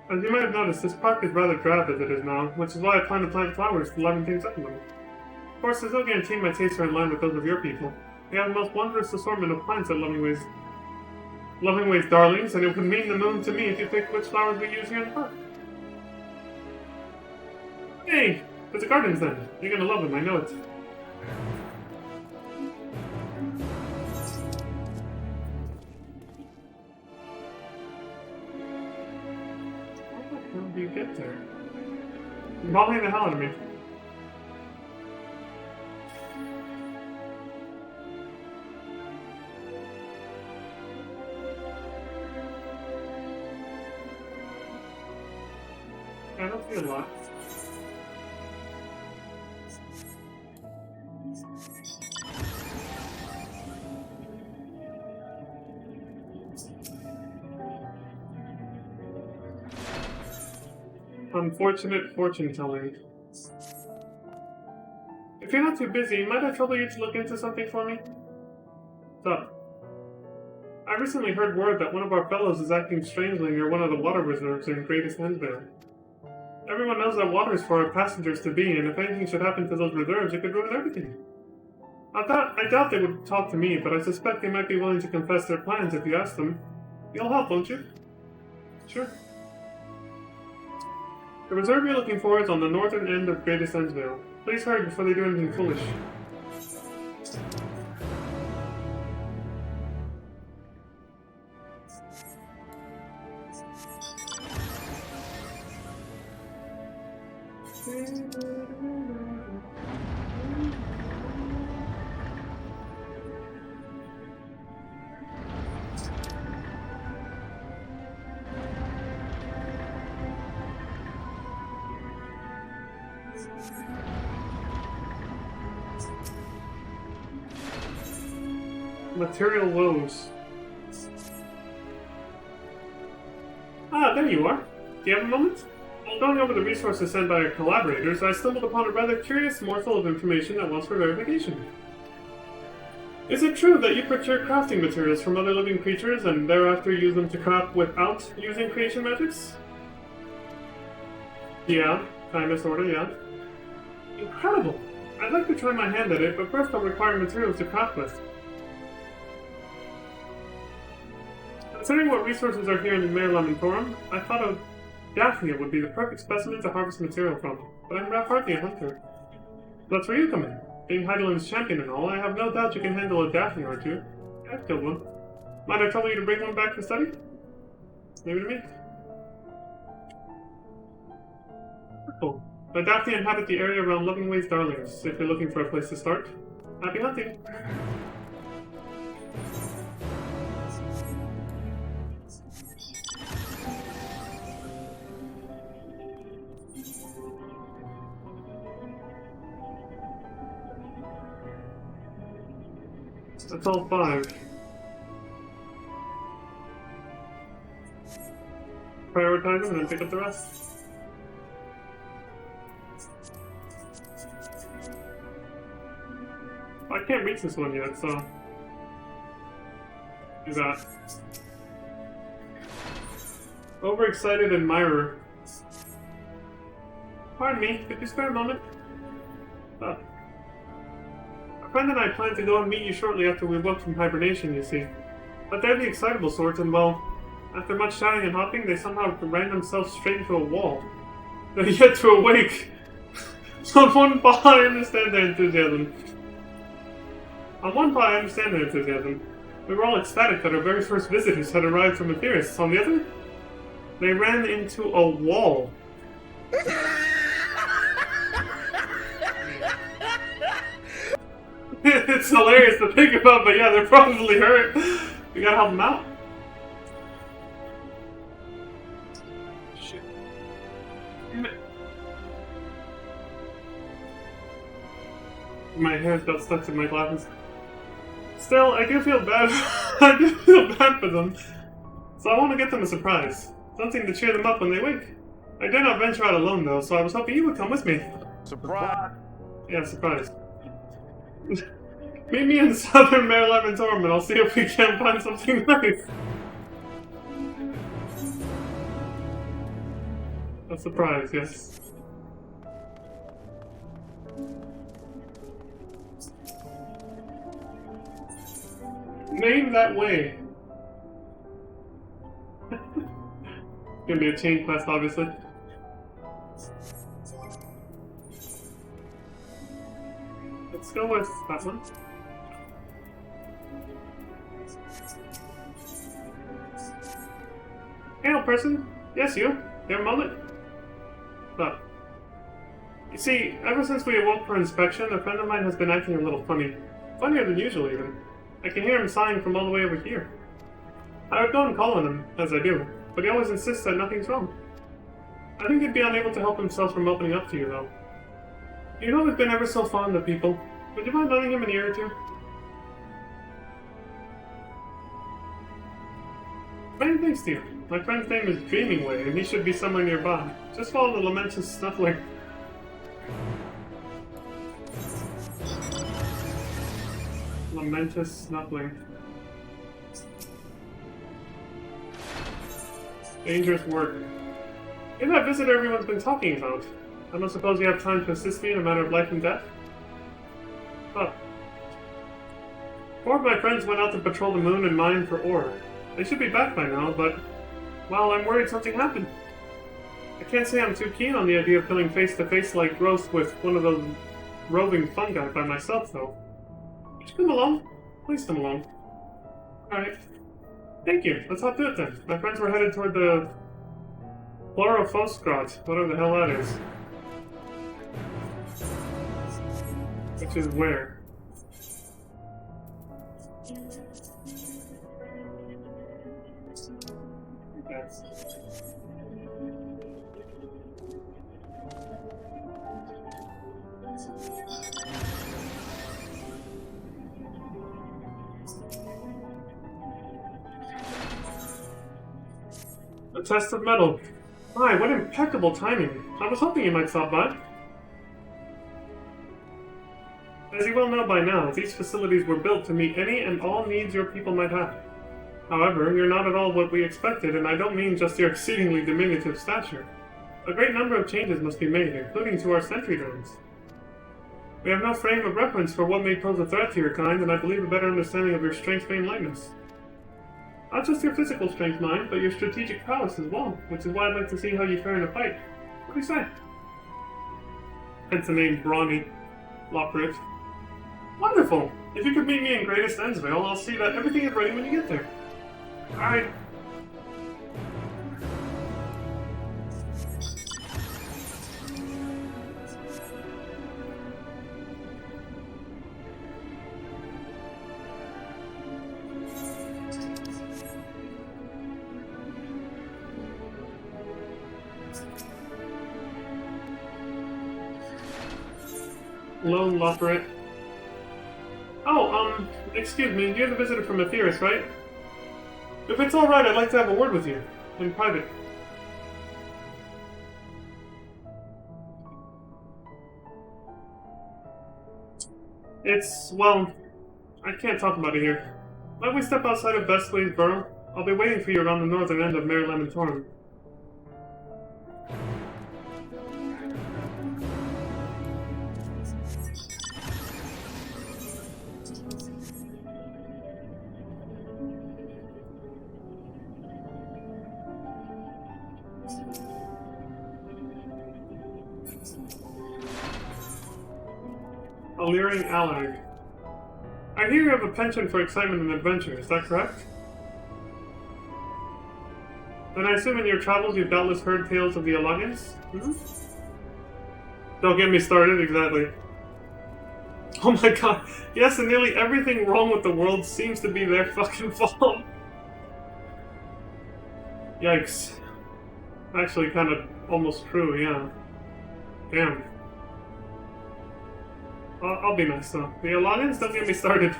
As you might have noticed, this park is rather drab as it is now, which is why I plan to plant flowers to liven things up a little. Of course, there's no guarantee my tastes are in line with those of your people. We have the most wondrous assortment of plants at Lovingway's darlings, and it would mean the moon to me if you picked which flowers we use here in the park. Hey, there's the gardens then. You're gonna love them, I know it. How do you get there? You're bothering the hell out of me. I don't see a lot. Unfortunate fortune telling. If you're not too busy, might I trouble you to look into something for me? What's up? I recently heard word that one of our fellows is acting strangely near one of the water reserves in Greatest Endvale. Everyone knows that water is for our passengers to be, and if anything should happen to those reserves, it could ruin everything. I doubt they would talk to me, but I suspect they might be willing to confess their plans if you ask them. You'll help, won't you? Sure. The reserve you're looking for is on the northern end of Greatest Endvale. Please hurry before they do anything foolish. Material woes. Ah, there you are. Do you have a moment? While going over the resources sent by our collaborators, I stumbled upon a rather curious morsel of information that wants for verification. Is it true that you procure crafting materials from other living creatures and thereafter use them to craft without using creation magics? Yeah, kinda, sorta, yeah. Incredible! I'd like to try my hand at it, but first I'll require materials to craft with. Considering what resources are here in the Mare Lamentorum, I thought of Daphnia would be the perfect specimen to harvest material from, but I'm hardly a hunter. That's where you come in. Being Heidelin's champion and all, I have no doubt you can handle a Daphnia or two. I've killed one. Might I trouble you to bring one back to study? Leave it to me. Cool. The Daphnia inhabit the area around Lovingway's Darlings, if you're looking for a place to start. Happy hunting! That's all 5. Prioritize them and then pick up the rest. I can't reach this one yet, so... do that. Overexcited admirer. Pardon me, could you spare a moment? A friend and I plan to go and meet you shortly after we woke from hibernation, you see. But they're the excitable sort, and well, after much shouting and hopping, they somehow ran themselves straight into a wall. They're yet to awake. On one paw, I understand their enthusiasm. We were all ecstatic that our very first visitors had arrived from Aetherius. On the other, they ran into a wall. It's hilarious to think about, but yeah, they're probably hurt. We gotta help them out. Shit. Damn it. My hair got stuck to my glasses. Still, I do feel bad. I do feel bad for them. So I want to get them a surprise. Something to cheer them up when they wake. I dare not venture out alone though, so I was hoping you would come with me. Surprise! Yeah, surprise. Meet me in southern Maryland and Torment. I'll see if we can find something nice. A surprise, yes. Name that way. Gonna be a chain quest, obviously. Let's go with that one. Hey, old person. Yes, you. Your mullet. But you see, ever since we awoke for inspection, a friend of mine has been acting a little funny. Funnier than usual, even. I can hear him sighing from all the way over here. I would go and call on him, as I do, but he always insists that nothing's wrong. I think he'd be unable to help himself from opening up to you, though. You've always been ever so fond of people. Would you mind lending him an ear or two? Many thanks to you. My friend's name is Dreamingway, and he should be somewhere nearby. Just follow the Lamentous Snuffling. Lamentous Snuffling. Dangerous work. You're that visitor everyone's been talking about. I don't suppose you have time to assist me in a matter of life and death? Huh. 4 of my friends went out to patrol the moon and mine for ore. They should be back by now, but... well, I'm worried something happened. I can't say I'm too keen on the idea of coming face-to-face like growth with one of those roving fungi by myself, though. Would you come along? Please come along. Alright. Thank you. Let's hop to it then. My friends were headed toward the... Chlorophosgrot, whatever the hell that is. Which is where? Yes. A test of metal. My, what impeccable timing. I was hoping you might stop by. As you well know by now, these facilities were built to meet any and all needs your people might have. However, you're not at all what we expected, and I don't mean just your exceedingly diminutive stature. A great number of changes must be made, including to our sentry drones. We have no frame of reference for what may pose a threat to your kind, and I believe a better understanding of your strength and lightness. Not just your physical strength, mind, but your strategic prowess as well, which is why I'd like to see how you fare in a fight. What do you say? Hence the name Brawny Lockridge. Wonderful! If you could meet me in Greatest Endsvale, I'll see that everything is ready when you get there. Alright. Lone Lockridge. Oh, excuse me, you're the visitor from Aetheris, right? If it's alright, I'd like to have a word with you. In private. It's, well, I can't talk about it here. Might we step outside of Bestway's Burrow? I'll be waiting for you around the northern end of Maryland and Torm. Alluring Allag. I hear you have a penchant for excitement and adventure, is that correct? Then I assume in your travels you've doubtless heard tales of the Allagans? Mm-hmm. Don't get me started, exactly. Oh my god, yes, and nearly everything wrong with the world seems to be their fucking fault. Yikes. Actually, kind of almost true, yeah. Damn. I'll be nice though. The logins, don't get me started.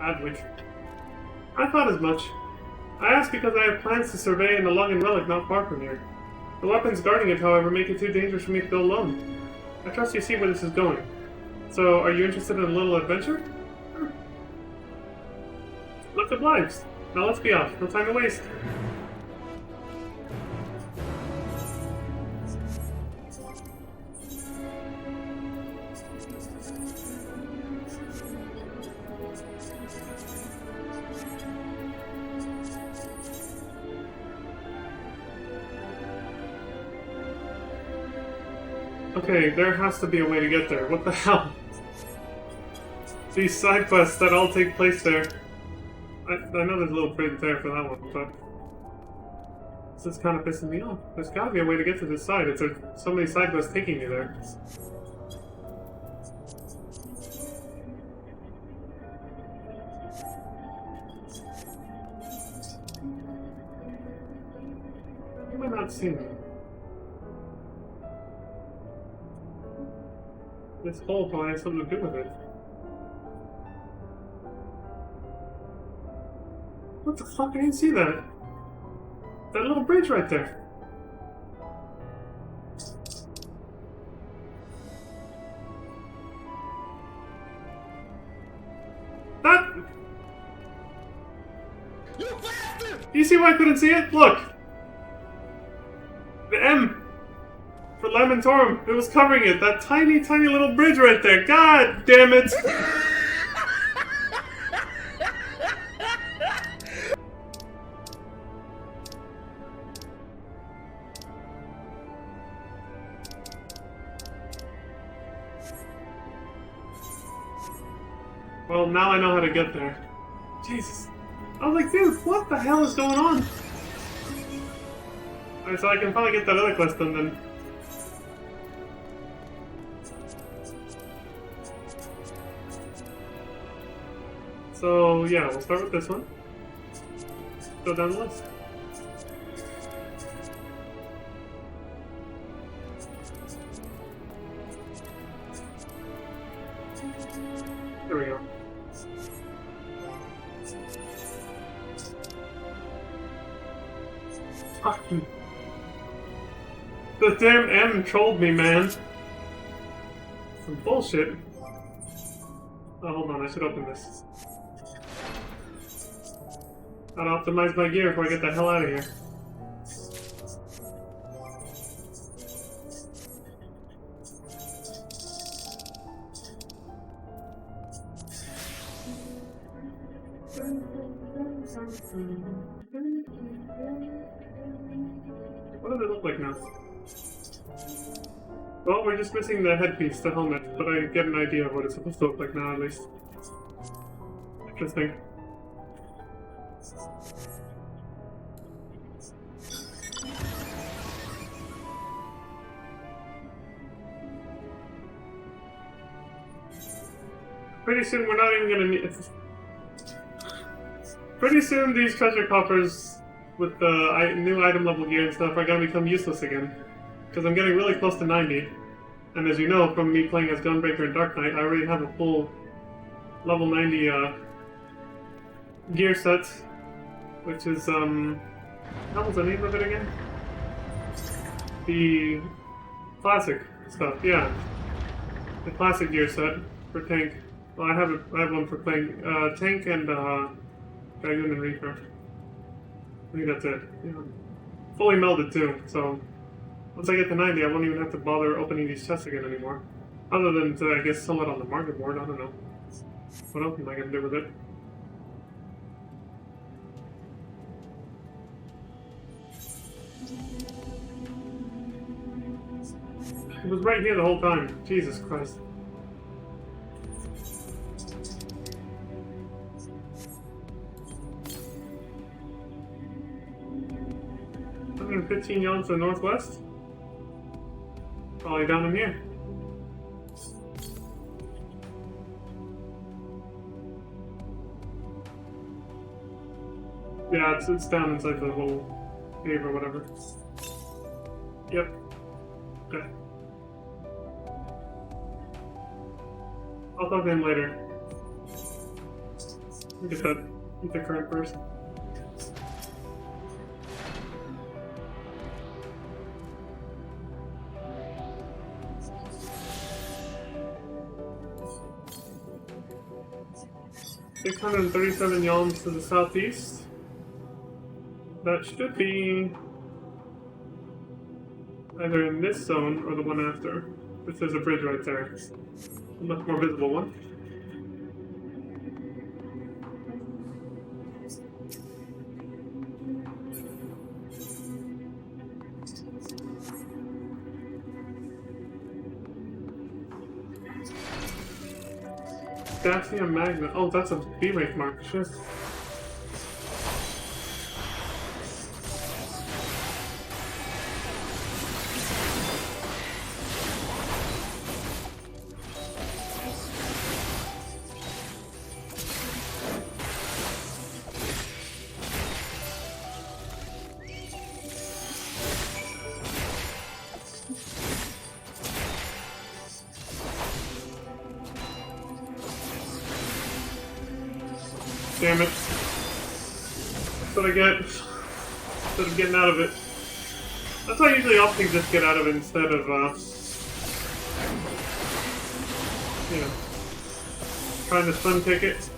Adwick. I thought as much. I asked because I have plans to survey an Login relic not far from here. The weapons guarding it, however, make it too dangerous for me to go alone. I trust you see where this is going. So, are you interested in a little adventure? Much obliged. Now let's be off. No time to waste. Okay, there has to be a way to get there. What the hell? These side quests that all take place there. I know there's a little bridge there for that one, but this is kind of pissing me off. There's gotta be a way to get to this side. It's so many side quests taking me there. Why am I not seeing it? This hole probably has something to do with it. What the fuck? I didn't see that. That little bridge right there. That. You bastard! You see why I couldn't see it? Look. The M. For Lamentorum, it was covering it. That tiny, tiny little bridge right there. God damn it! Well, now I know how to get there. Jesus. I was like, dude, what the hell is going on? Alright, so I can probably get that other quest done then. So, yeah, we'll start with this one. Go down the list. There we go. Fucking. The damn M trolled me, man. Some bullshit. Oh, hold on, I should open this. Gotta optimize my gear before I get the hell out of here. What does it look like now? Well, we're just missing the headpiece, the helmet, but I get an idea of what it's supposed to look like now, at least. Interesting. Pretty soon we're not even gonna need... Pretty soon these treasure coffers with the new item level gear and stuff are gonna become useless again. Because I'm getting really close to 90. And as you know from me playing as Gunbreaker and Dark Knight, I already have a full level 90 gear set. Which is, what was the name of it again? The classic stuff, yeah. The classic gear set for tank. Well, I have one for playing tank and Dragoon and Reaper. I think that's it. Yeah. Fully melded too, so once I get to 90, I won't even have to bother opening these chests again anymore. Other than to, I guess, sell it on the market board. I don't know. What else am I gonna do with it? It was right here the whole time. Jesus Christ. And 15 yards to the northwest. Probably down in here. Yeah, it's down inside the little cave or whatever. Yep. Okay. I'll talk to him later. Get the current first. $637 yalms to the southeast. That should be either in this zone or the one after, which there's a bridge right there. A much more visible one. Dacia Magna. Oh, that's a B-rank mark. Shit. Damn it. That's what I get. Instead of getting out of it. That's why I usually often just get out of it instead of, you know, trying to stun kick it.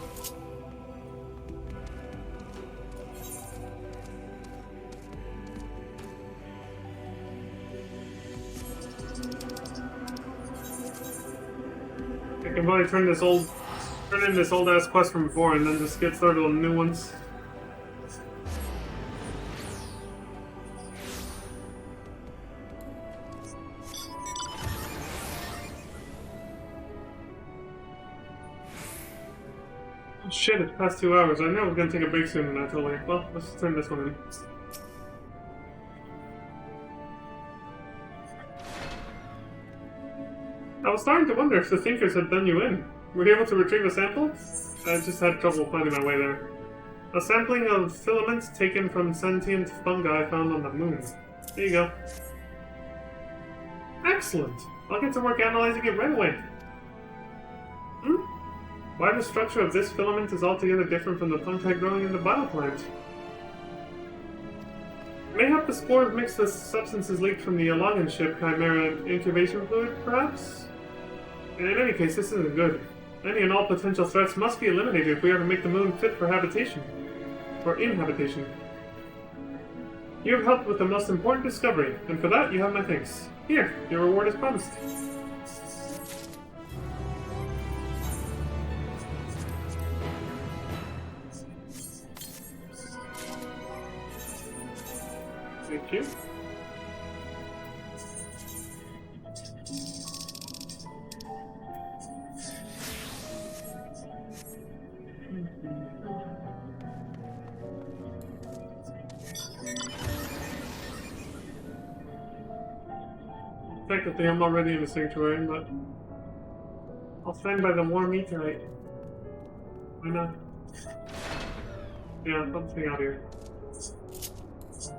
I can probably turn in this old ass quest from before and then just get started on new ones. Oh shit, it's past 2 hours. I knew I was gonna take a break soon and I totally. Well, let's just turn this one in. I was starting to wonder if the Thinkers had done you in. Were you able to retrieve a sample? I just had trouble finding my way there. A sampling of filaments taken from sentient fungi found on the moon. There you go. Excellent! I'll get to work analyzing it right away. Why the structure of this filament is altogether different from the fungi growing in the bioplant? Mayhap the spores mixed with substances leaked from the Elagan ship Chimera incubation fluid, perhaps? In any case, this isn't good. Any and all potential threats must be eliminated if we are to make the moon fit for habitation. Or inhabitation. You have helped with the most important discovery, and for that you have my thanks. Here, your reward is promised. Thank you. Technically, I'm already in the sanctuary, but I'll stand by the warm meteorite. Why not? Yeah, let's hang out here.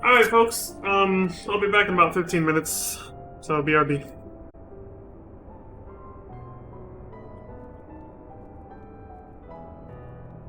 Alright, folks. I'll be back in about 15 minutes. So, BRB.